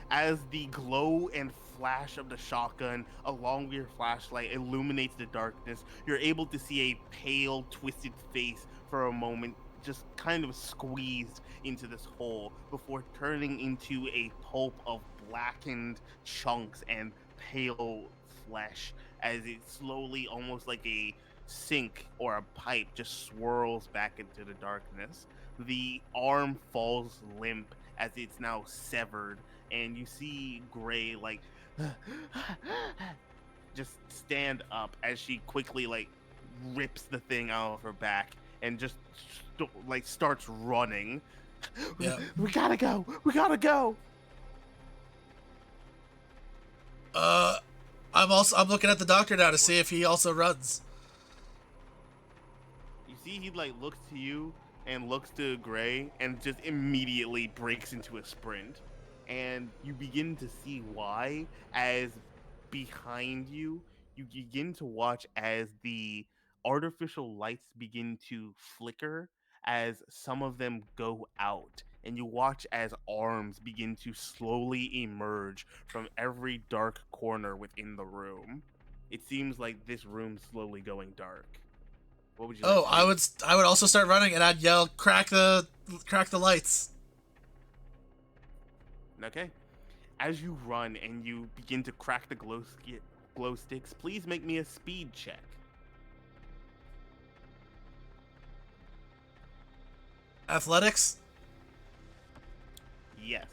As the glow and flash of the shotgun along with your flashlight illuminates the darkness, you're able to see a pale, twisted face for a moment, just kind of squeezed into this hole before turning into a pulp of blackened chunks and pale flesh as it slowly, almost like a sink or a pipe, just swirls back into the darkness. The arm falls limp as it's now severed, and you see Gray like just stand up as she quickly like rips the thing out of her back and just like starts running. Yeah. We gotta go. We gotta go. I'm looking at the doctor now to see if he also runs. You see, he like looks to you and looks to Gray and just immediately breaks into a sprint. And you begin to see why, as behind you, you begin to watch as the artificial lights begin to flicker as some of them go out. And you watch as arms begin to slowly emerge from every dark corner within the room. It seems like this room's slowly going dark. What would you like Oh, to do? I would also start running and I'd yell, crack the lights. Okay. As you run and you begin to crack the glow sticks, please make me a speed check. Athletics? Yes.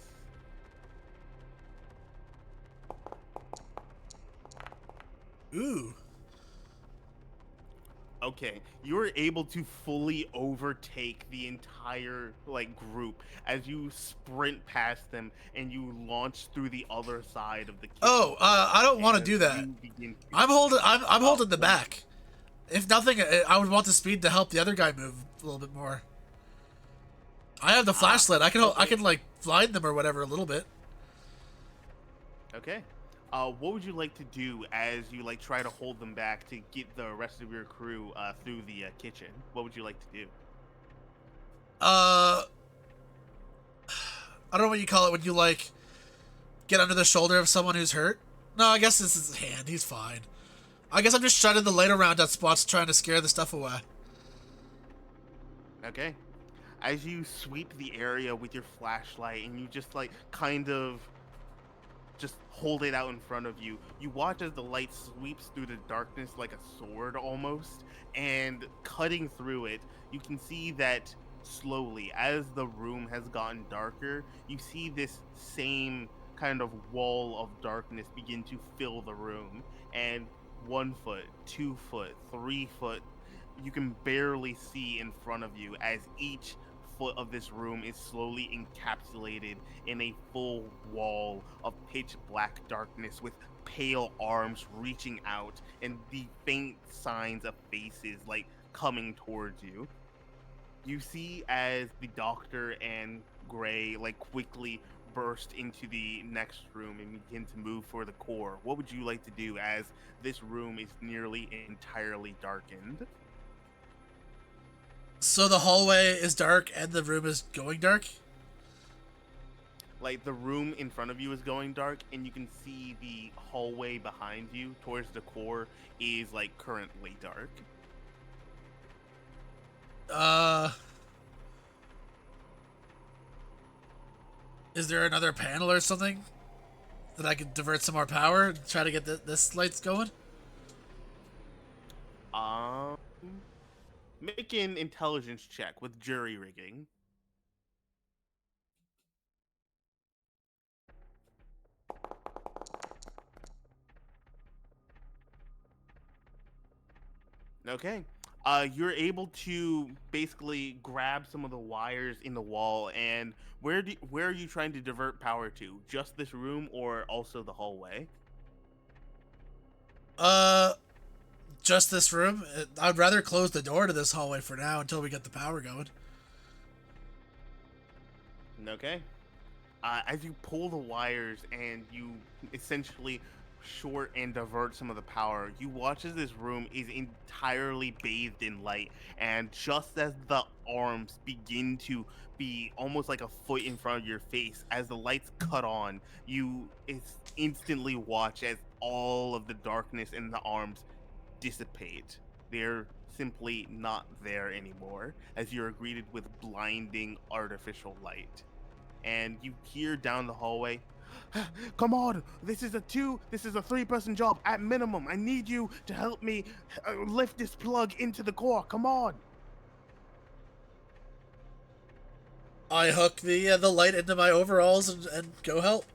Ooh. Okay, you're able to fully overtake the entire like group as you sprint past them and you launch through the other side of the kitchen. Oh, I don't want to As do that. you begin to, I'm holding the well, back. If nothing, I would want the speed to help the other guy move a little bit more. I have the flashlight. I okay. can like blind them or whatever a little bit. Okay. What would you like to do as you like try to hold them back to get the rest of your crew through the kitchen? What would you like to do? I don't know what you call it when you like get under the shoulder of someone who's hurt. No, I guess this is his hand. He's fine. I guess I'm just shining the light around at spots trying to scare the stuff away. Okay. As you sweep the area with your flashlight and you just like kind of just hold it out in front of you, you watch as the light sweeps through the darkness like a sword almost, and cutting through it, you can see that slowly, as the room has gotten darker, you see this same kind of wall of darkness begin to fill the room, and 1 foot, 2 foot, 3 foot, you can barely see in front of you as each foot of this room is slowly encapsulated in a full wall of pitch black darkness with pale arms reaching out and the faint signs of faces like coming towards you. You see as the doctor and Gray like quickly burst into the next room and begin to move for the core. What would you like to do as this room is nearly entirely darkened? So the hallway is dark and the room is going dark? Like the room in front of you is going dark and you can see the hallway behind you towards the core is like currently dark. Is there another panel or something that I could divert some more power and try to get this lights going? Um make make an intelligence check with jury rigging. Okay. You're able to basically grab some of the wires in the wall, and where are you trying to divert power to? Just this room, or also the hallway? Uh, just this room. I'd rather close the door to this hallway for now until we get the power going. Okay. As you pull the wires and you essentially short and divert some of the power, you watch as this room is entirely bathed in light. And just as the arms begin to be almost like a foot in front of your face, as the lights cut on, you instantly watch as all of the darkness in the arms dissipate. They're simply not there anymore, as you're greeted with blinding artificial light. And you hear down the hallway, "Come on, this is a three-person job at minimum. I need you to help me lift this plug into the core. Come on." I hook the light into my overalls and go help.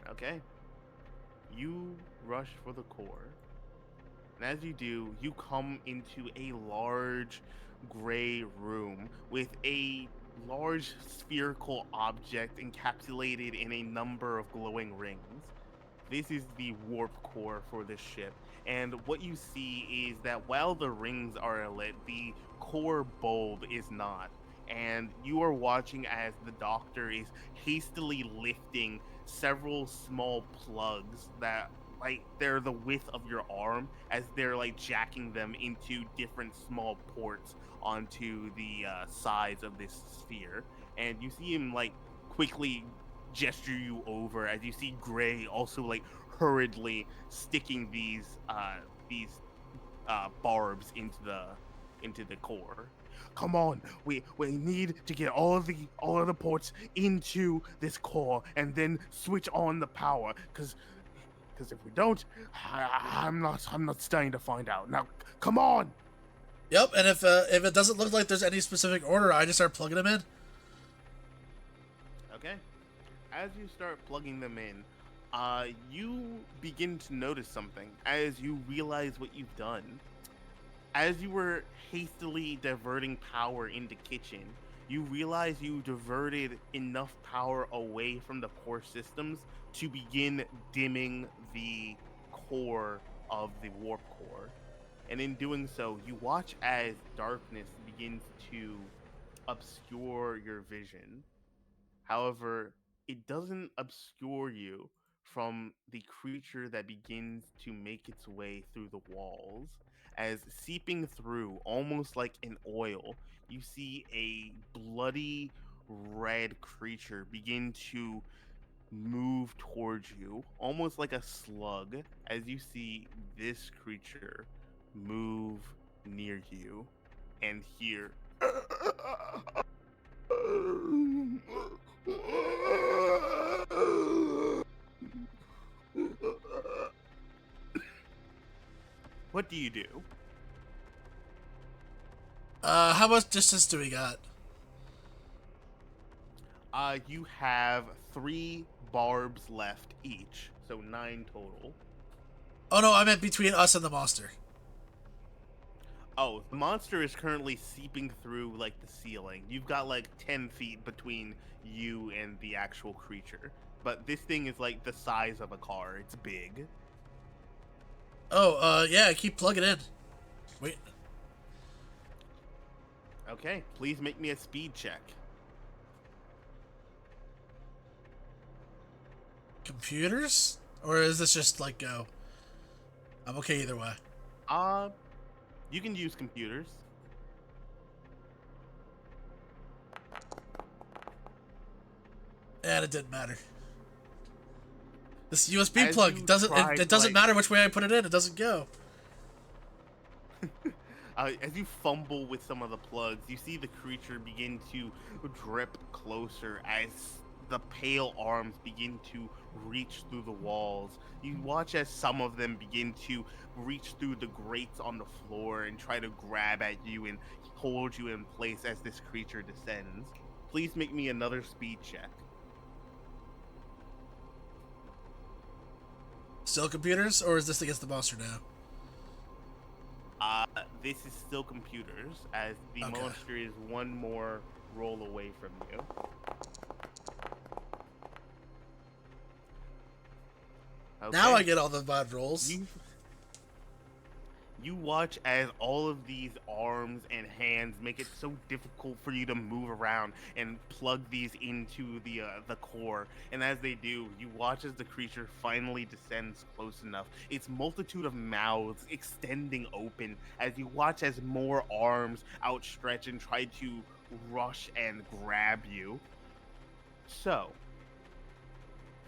Okay. You rush for the core. And as you do, you come into a large gray room with a large spherical object encapsulated in a number of glowing rings. This is the warp core for this ship. And what you see is that while the rings are lit, the core bulb is not. And you are watching as the doctor is hastily lifting several small plugs that, like, they're the width of your arm, as they're like jacking them into different small ports onto the sides of this sphere. And you see him like quickly gesture you over as you see Gray also like hurriedly sticking these barbs into the core. Come on, we need to get all of the ports into this core and then switch on the power, because if we don't, I'm not staying to find out. Now, come on. Yep, and if it doesn't look like there's any specific order, I just start plugging them in. Okay. As you start plugging them in, you begin to notice something as you realize what you've done. As you were hastily diverting power into kitchen, you realize you diverted enough power away from the core systems to begin dimming the core of the warp core. And in doing so, you watch as darkness begins to obscure your vision. However, it doesn't obscure you from the creature that begins to make its way through the walls. As seeping through, almost like an oil, you see a bloody red creature begin to move towards you, almost like a slug, as you see this creature move near you and hear. What do you do? How much distance do we got? You have 3 barbs left each, so 9 total. Oh no, I meant between us and the monster. Oh, the monster is currently seeping through like the ceiling. You've got like 10 feet between you and the actual creature. But this thing is like the size of a car. It's big. Oh, yeah, keep plugging in. Wait. Okay, please make me a speed check. Computers? Or is this just like go? I'm okay either way. Uh, you can use computers. And it didn't matter. This USB As plug you doesn't try it to, doesn't like, matter which way I put it in, it doesn't go. as you fumble with some of the plugs, you see the creature begin to drip closer as the pale arms begin to reach through the walls. You watch as some of them begin to reach through the grates on the floor and try to grab at you and hold you in place as this creature descends. Please make me another speed check. Still computers, or is this against the monster now? This is still computers, as the Okay. monster is one more roll away from you. Okay. Now I get all the bad rolls. You watch as all of these arms and hands make it so difficult for you to move around and plug these into the core. And as they do, you watch as the creature finally descends close enough. Its multitude of mouths extending open as you watch as more arms outstretch and try to rush and grab you. So,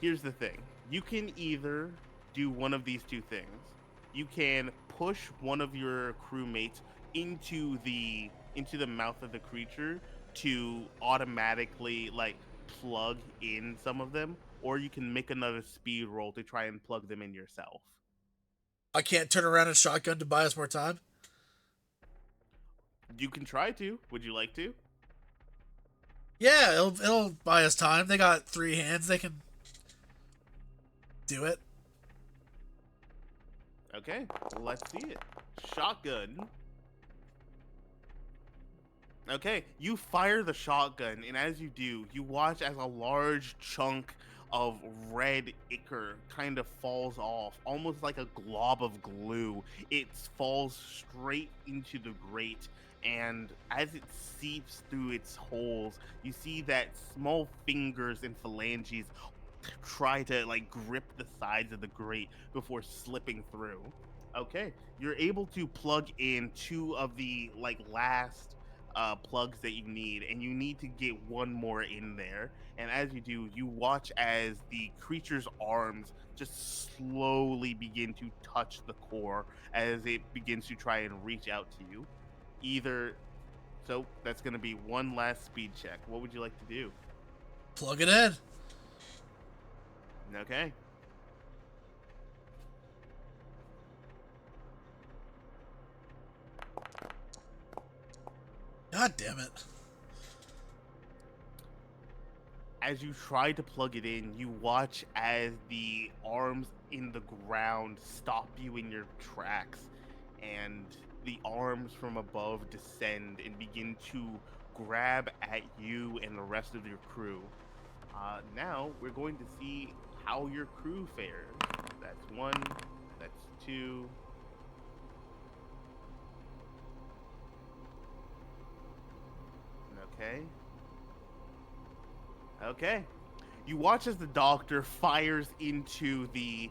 here's the thing. You can either do one of these two things. You can push one of your crewmates into the mouth of the creature to automatically like plug in some of them, or you can make another speed roll to try and plug them in yourself. I can't turn around and shotgun to buy us more time. You can try to. Would you like to? Yeah, it'll buy us time. They got 3 hands. They can do it. Okay, let's see it. Shotgun. Okay, you fire the shotgun, and as you do, you watch as a large chunk of red ichor kind of falls off, almost like a glob of glue. It falls straight into the grate, and as it seeps through its holes, you see that small fingers and phalanges try to like grip the sides of the grate before slipping through. Okay, you're able to plug in 2 of the like last plugs that you need, and you need to get one more in there. And as you do, you watch as the creature's arms just slowly begin to touch the core as it begins to try and reach out to you. Either so that's going to be one last speed check. What would you like to do? Plug it in. Okay. God damn it. As you try to plug it in, you watch as the arms in the ground stop you in your tracks, and the arms from above descend and begin to grab at you and the rest of your crew. Now we're going to see how your crew fares. That's 1, that's 2. Okay. Okay. You watch as the doctor fires into the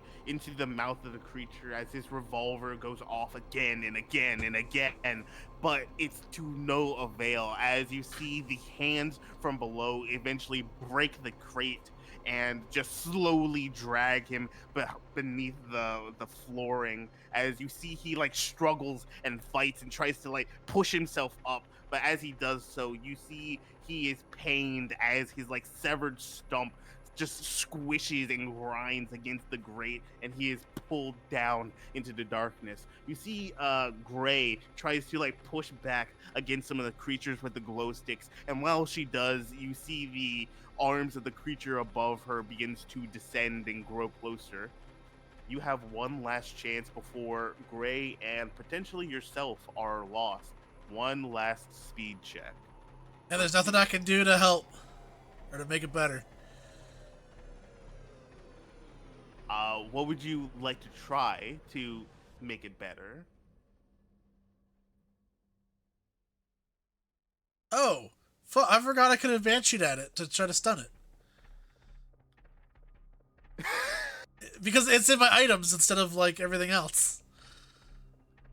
mouth of the creature as his revolver goes off again and again and again, but it's to no avail as you see the hands from below eventually break the crate and just slowly drag him beneath the flooring as you see he like struggles and fights and tries to like push himself up, but as he does so you see he is pained as his like severed stump just squishes and grinds against the grate, and he is pulled down into the darkness. You see Gray tries to like push back against some of the creatures with the glow sticks, and while she does, you see the arms of the creature above her begins to descend and grow closer. You have one last chance before Gray and potentially yourself are lost. One last speed check. And there's nothing I can do to help or to make it better. What would you like to try to make it better? Oh, I forgot I could advance shoot at it to try to stun it. Because it's in my items instead of like everything else.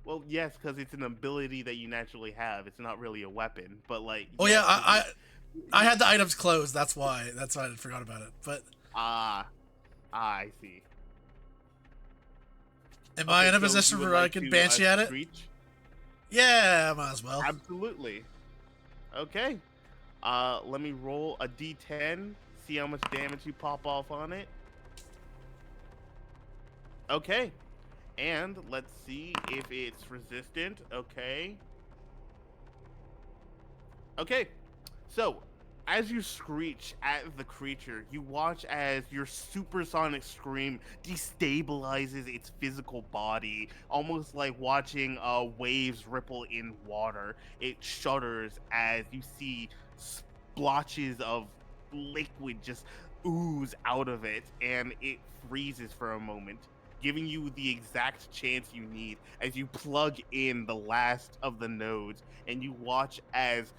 Well, yes, because it's an ability that you naturally have. It's not really a weapon, but like. Oh yeah, I had the items closed. That's why I forgot about it. But I see. Am I in a position where I can banshee at it? Screech? Yeah, might as well. Absolutely. Okay. Let me roll a d10, see how much damage you pop off on it. Okay. And let's see if it's resistant. Okay. Okay. So, as you screech at the creature, you watch as your supersonic scream destabilizes its physical body, almost like watching waves ripple in water. It shudders as you see splotches of liquid just ooze out of it, and it freezes for a moment, giving you the exact chance you need as you plug in the last of the nodes, and you watch as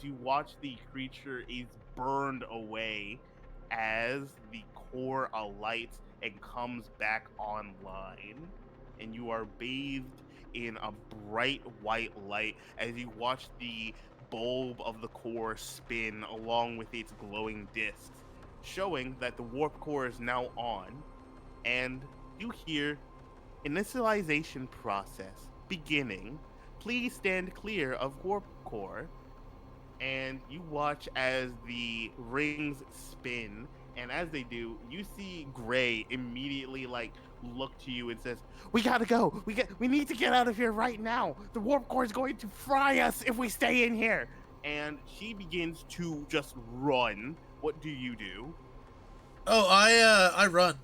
you watch the creature is burned away as the core alights and comes back online, and you are bathed in a bright white light as you watch the bulb of the core spin along with its glowing discs, showing that the warp core is now on, and you hear initialization process beginning. Please stand clear of warp core. And you watch as the rings spin, and as they do, you see Gray immediately like look to you and says, "We gotta go. We need to get out of here right now. The warp core is going to fry us if we stay in here." And she begins to just run. What do you do? Oh, I run.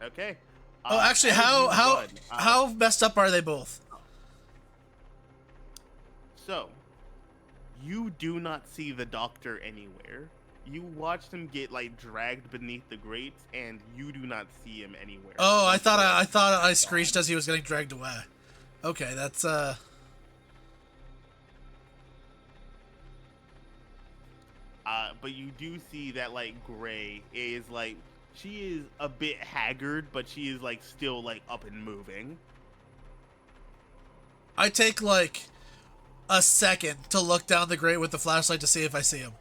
Okay. Oh, actually, As you run, how messed up are they both? So, you do not see the doctor anywhere. You watch him get like dragged beneath the grates, and you do not see him anywhere. Oh, I thought I Gone. screeched as he was getting dragged away. Okay, that's But you do see that like Gray is like she is a bit haggard, but she is like still like up and moving. I take like a second to look down the grate with the flashlight to see if I see him.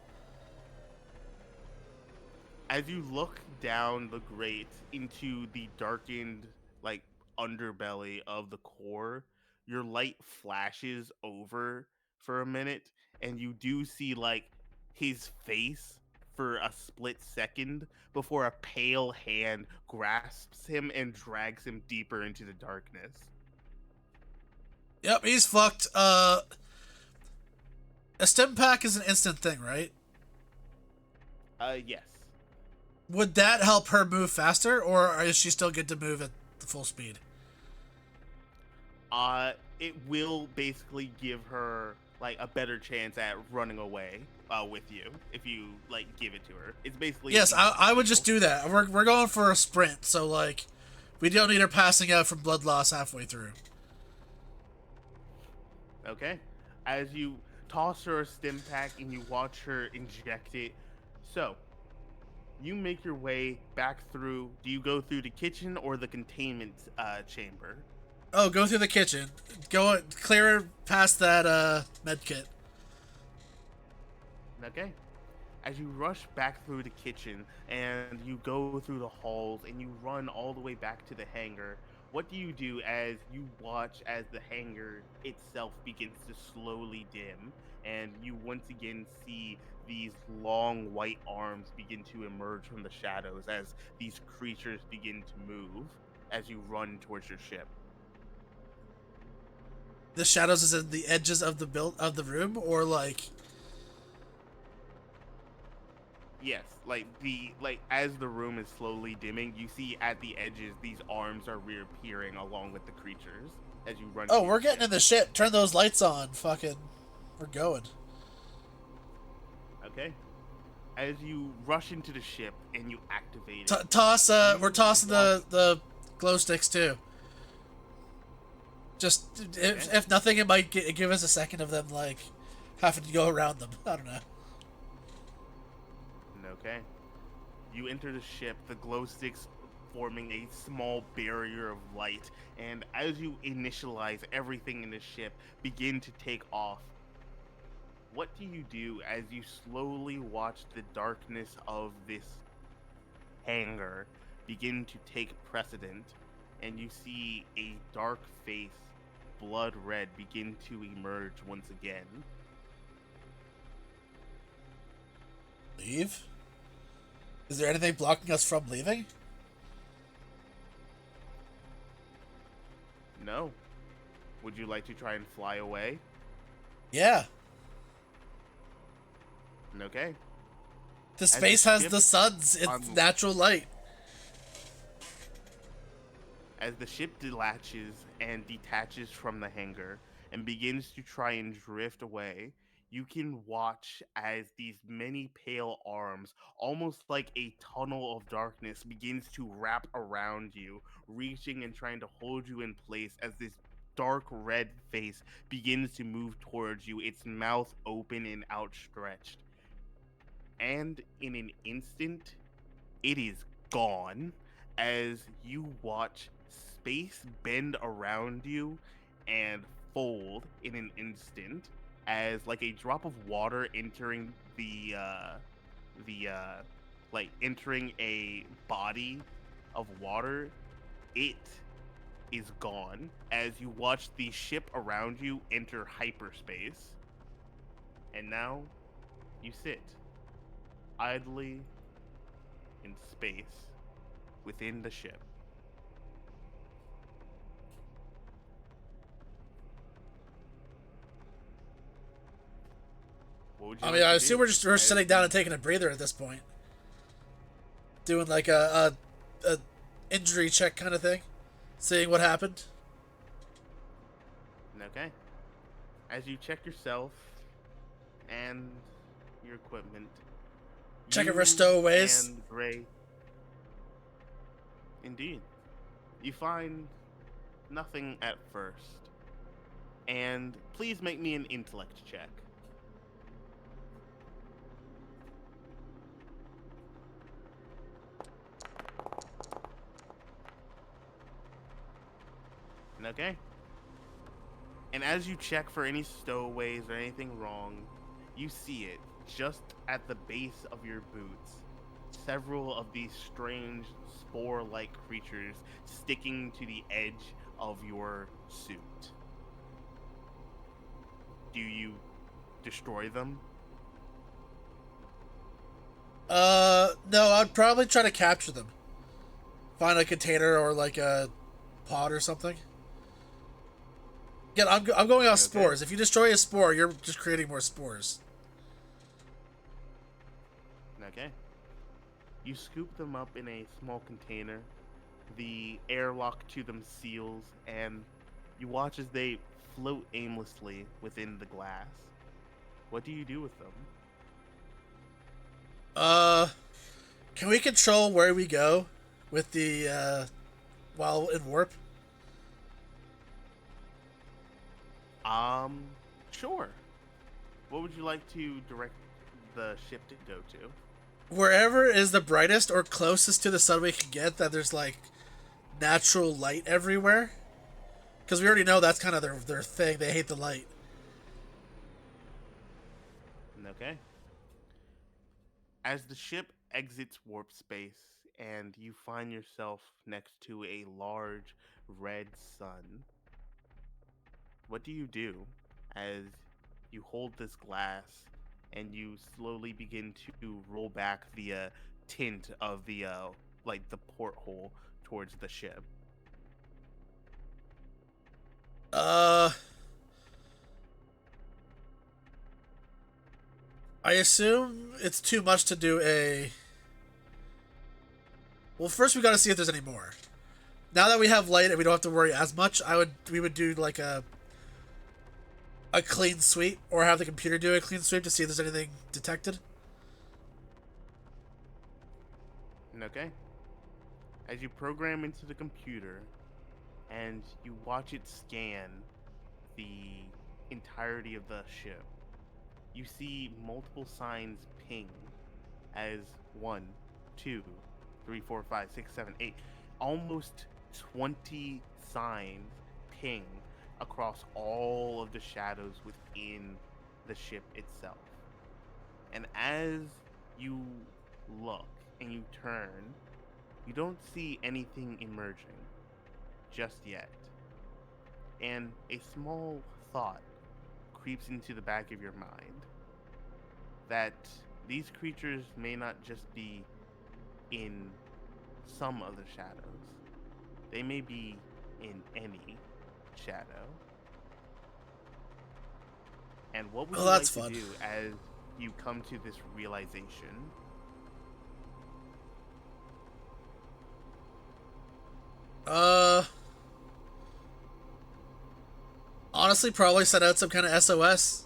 As you look down the grate into the darkened like underbelly of the core, your light flashes over for a minute, and you do see like his face for a split second before a pale hand grasps him and drags him deeper into the darkness. Yep, he's fucked. A stim pack is an instant thing, right? Yes. Would that help her move faster, or is she still good to move at the full speed? It will basically give her like a better chance at running away with you if you like give it to her. It's basically Yes, I would just do that. We're going for a sprint, so like, we don't need her passing out from blood loss halfway through. Okay. As you toss her a stim pack and you watch her inject it, so you make your way back through. Do you go through the kitchen or the containment chamber? Oh, go through the kitchen. Go clear her past that med kit. Okay. As you rush back through the kitchen and you go through the halls and you run all the way back to the hangar, what do you do as you watch as the hangar itself begins to slowly dim and you once again see these long white arms begin to emerge from the shadows as these creatures begin to move as you run towards your ship? The shadows is in the edges of the room, or like. Yes, like as the room is slowly dimming, you see at the edges these arms are reappearing along with the creatures as you run. Oh, we're getting in the ship. Turn those lights on. Fucking, we're going. Okay. As you rush into the ship and you activate it, Toss. We're tossing the glow sticks too. Just if nothing, it might give us a second of them like having to go around them. I don't know. Okay. You enter the ship, the glow sticks forming a small barrier of light, and as you initialize everything in the ship begin to take off. What do you do as you slowly watch the darkness of this hangar begin to take precedent, and you see a dark face blood red begin to emerge once again. Leave? Is there anything blocking us from leaving? No. Would you like to try and fly away? Yeah. Okay. The As space the has ship the sun's its natural light. As the ship delatches and detaches from the hangar and begins to try and drift away, you can watch as these many pale arms, almost like a tunnel of darkness, begins to wrap around you, reaching and trying to hold you in place as this dark red face begins to move towards you, its mouth open and outstretched. And in an instant, it is gone as you watch space bend around you and fold in an instant as like a drop of water entering the like entering a body of water. It is gone as you watch the ship around you enter hyperspace, and now you sit idly in space within the ship. What would you I mean, like I to assume do? we're As sitting down and the- taking a breather at this point, doing like a injury check kind of thing, seeing what happened. Okay. As you check yourself and your equipment, Checking for you stowaways. and Gray, indeed, you find nothing at first. And please make me an intellect check. Okay. And as you check for any stowaways or anything wrong, you see it just at the base of your boots. Several of these strange spore like creatures sticking to the edge of your suit. Do you destroy them? No, I'd probably try to capture them. Find a container or like a pod or something. Again, I'm going off Okay. spores. If you destroy a spore, you're just creating more spores. Okay. You scoop them up in a small container. The airlock to them seals, and you watch as they float aimlessly within the glass. What do you do with them? Uh, can we control where we go with the while in warp? Sure. What would you like to direct the ship to go to? Wherever is the brightest or closest to the sun we can get, that there's like natural light everywhere. Because we already know that's kind of their thing. They hate the light. Okay. As the ship exits warp space and you find yourself next to a large red sun, what do you do as you hold this glass and you slowly begin to roll back the tint of the like the porthole towards the ship? Uh, I assume it's too much to do a. Well, first we got to see if there's any more. Now that we have light and we don't have to worry as much, we would do like a clean sweep or have the computer do a clean sweep to see if there's anything detected. Okay. As you program into the computer and you watch it scan the entirety of the ship, you see multiple signs ping as 1, 2, 3, 4, 5, 6, 7, 8, almost 20 signs ping across all of the shadows within the ship itself. And as you look and you turn, you don't see anything emerging just yet. and a small thought creeps into the back of your mind that these creatures may not just be in some of the shadows, they may be in any shadow. And what would Oh, you that's like to fun. do as you come to this realization? Uh, Honestly, probably set out some kind of SOS.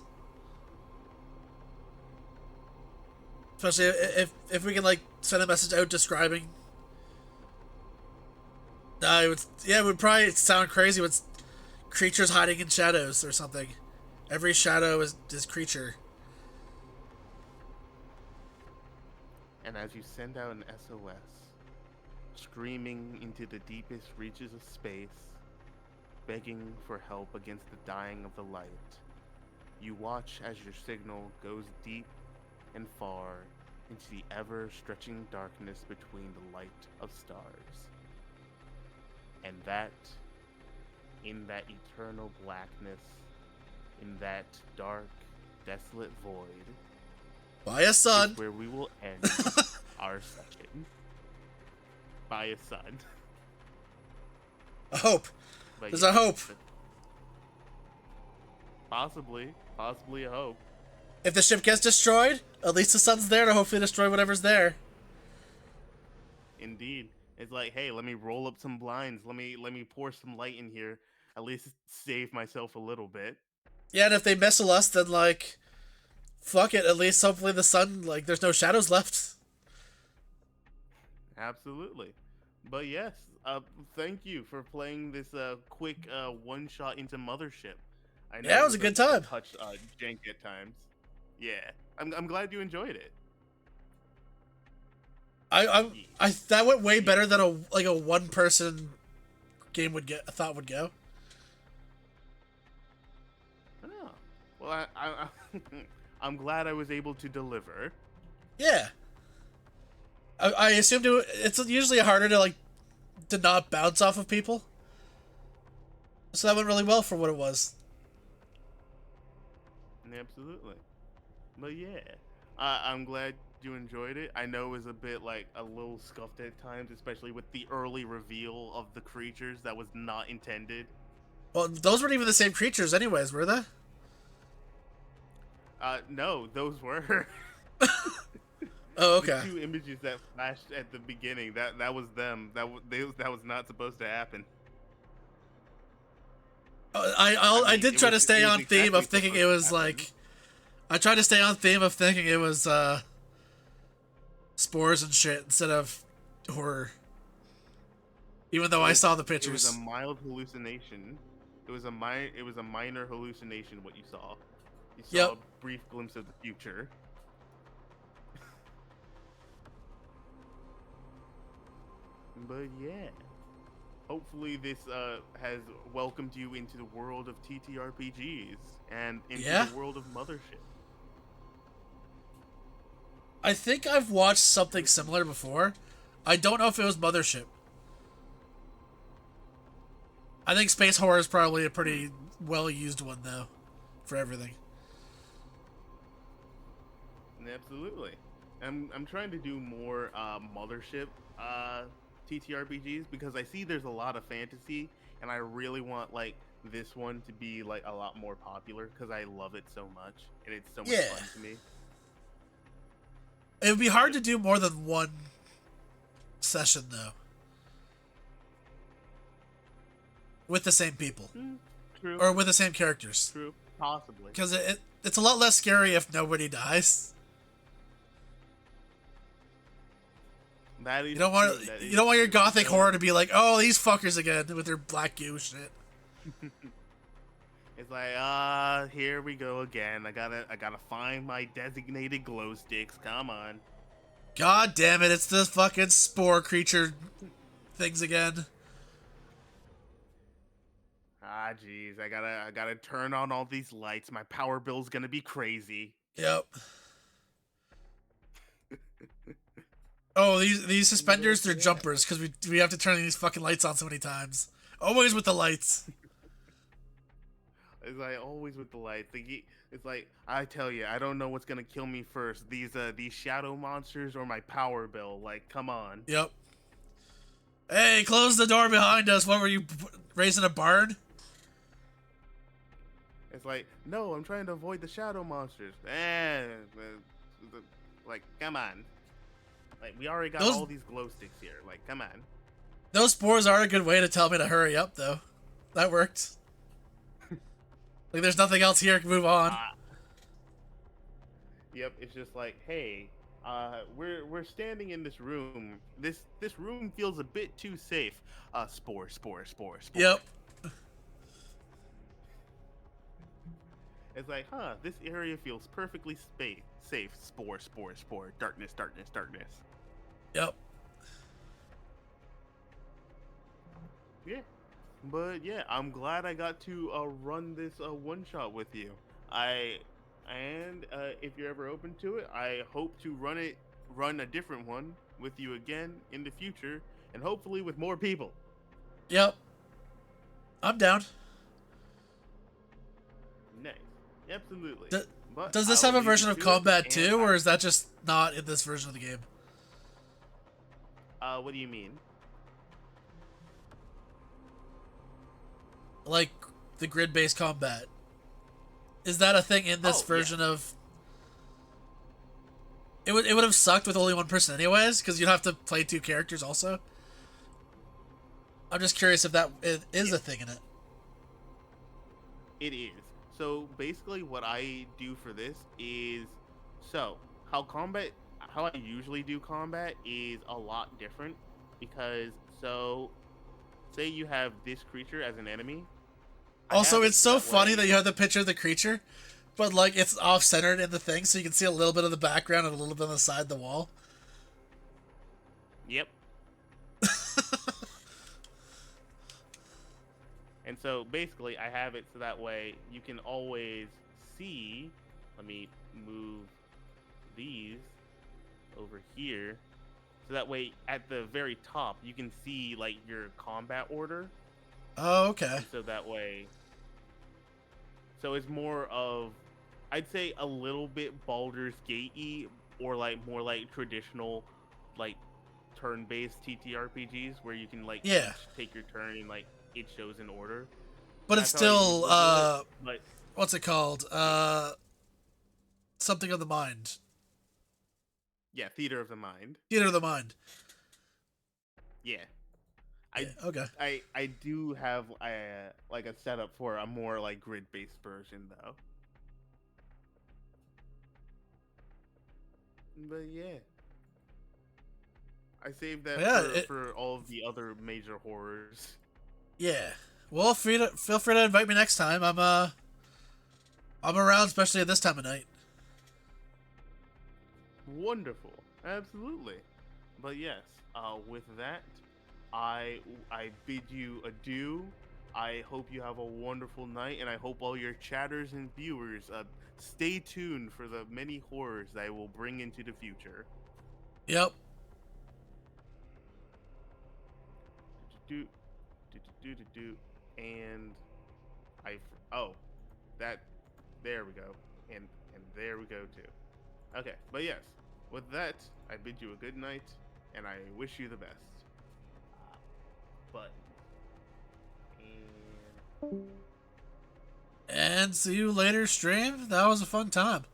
Especially if we can like send a message out describing. It would, yeah, it would probably sound crazy with creatures hiding in shadows or something. Every shadow is creature. And as you send out an SOS, screaming into the deepest reaches of space, begging for help against the dying of the light, you watch as your signal goes deep and far into the ever stretching darkness between the light of stars. And that, in that eternal blackness, in that dark, desolate void, By a is sun. where we will end our session. By a sun. A hope. But There's yeah, a hope. possibly a hope. If the ship gets destroyed, at least the sun's there to hopefully destroy whatever's there. Indeed. It's like, hey, let me roll up some blinds. Let me pour some light in here. At least save myself a little bit. Yeah, and if they missile us, then like, fuck it. At least hopefully the sun, like, there's no shadows left. Absolutely. But yes, thank you for playing this quick one shot into Mothership. I know Yeah, it it was a was good a time. touch jank at times. Yeah, I'm glad you enjoyed it. Ye- I that went way Yeah. better than a one person game would get. I thought would go. Oh. Well, I'm glad I was able to deliver. Yeah, I assumed it's usually harder to like to not bounce off of people. So that went really well for what it was. Absolutely. But yeah, I'm glad you enjoyed it. I know it was a bit like a little scuffed at times, especially with the early reveal of the creatures that was not intended. Well, those weren't even the same creatures, anyways, were they? No, those were Oh, the okay. two images that flashed at the beginning. That was them. That was not supposed to happen. I I mean, did try to it stay was on theme exactly of thinking supposed it to was happen. like I tried to stay on theme of thinking it was spores and shit instead of horror. Even though I saw the It was a pictures. mild hallucination. It was a minor hallucination what you saw. You saw Yep. a brief glimpse of the future. But yeah, hopefully this has welcomed you into the world of TTRPGs and into Yeah. the world of Mothership. I think I've watched something similar before. I don't know if it was Mothership. I think space horror is probably a pretty well used one though, for everything. Absolutely. I'm trying to do more Mothership TTRPGs because I see there's a lot of fantasy, and I really want like this one to be like a lot more popular because I love it so much and it's so much Yeah. fun to me. It would be hard Yep. to do more than one session though, with the same people Mm, true. or with the same characters, True. Possibly. because it's a lot less scary if nobody dies. That is You don't true. want That you is don't want your true. gothic Because horror to be like, oh, these fuckers again with their black goo shit. it's like, here we go again. I gotta find my designated glow sticks. Come on. God damn it! It's the fucking spore creature things again. Ah, jeez. I gotta turn on all these lights. My power bill's gonna be crazy. Yep. Oh, these But suspenders, they're yeah. jumpers because we have to turn these fucking lights on so many times. Always with the lights. It's like always with the lights. It's like I tell you, I don't know what's gonna kill me first. These shadow monsters or my power bill. Like, come on. Yep. Hey, close the door behind us. What were you raising a barn? It's like, no, I'm trying to avoid the shadow monsters. Like, come on. Like, we already got Those all these glow sticks here. Like, come on. those spores are a good way to tell me to hurry up, though. That worked. Like, there's nothing else here. Move on. Yep, it's just like, hey, we're standing in this room. This room feels a bit too safe. Spore, spore, spore, spore. Yep. It's like, huh, this area feels perfectly safe. Spore, spore, spore. Darkness, darkness, darkness. Yep. Yeah. But yeah, I'm glad I got to run this one shot with you. If you're ever open to it, I hope to run a different one with you again in the future, and hopefully with more people. Yep. I'm down. Nice, absolutely. But Does this I'll have a leave you version of to it, combat and too, or is that just not in this version of the game? what do you mean? Like the grid-based combat. Is that a thing in this version of? It would have sucked with only one person anyways, because you'd have to play two characters also. I'm just curious if that is a thing in it. It is. So basically, what I do for this is, how I usually do combat is a lot different, because say you have this creature as an enemy. Also, it's so funny that you have the picture of the creature, but like it's off-centered in the thing, so you can see a little bit of the background and a little bit on the side of the wall. Yep. And so basically, I have it so that way you can always see. Let me move these over here, so that way at the very top you can see like your combat order. Oh, okay. So that way, so it's more of, I'd say a little bit Baldur's Gate-y, or like more like traditional, like turn-based TTRPGs where you can like take your turn and like it shows in order. But it's still but what's it called? Something of the mind. Yeah, theater of the mind. Theater of the mind. Yeah. Okay. I do have like a setup for a more like grid-based version though. But yeah, I saved that for all of the other major horrors. Yeah. Well, feel free to invite me next time. I'm around, especially at this time of night. Wonderful, absolutely. But yes, with that, I bid you adieu. I hope you have a wonderful night, and I hope all your chatters and viewers stay tuned for the many horrors that I will bring into the future. Yep. And there we go, and there we go too. Okay, but yes, with that, I bid you a good night, and I wish you the best. And see you later, stream. That was a fun time.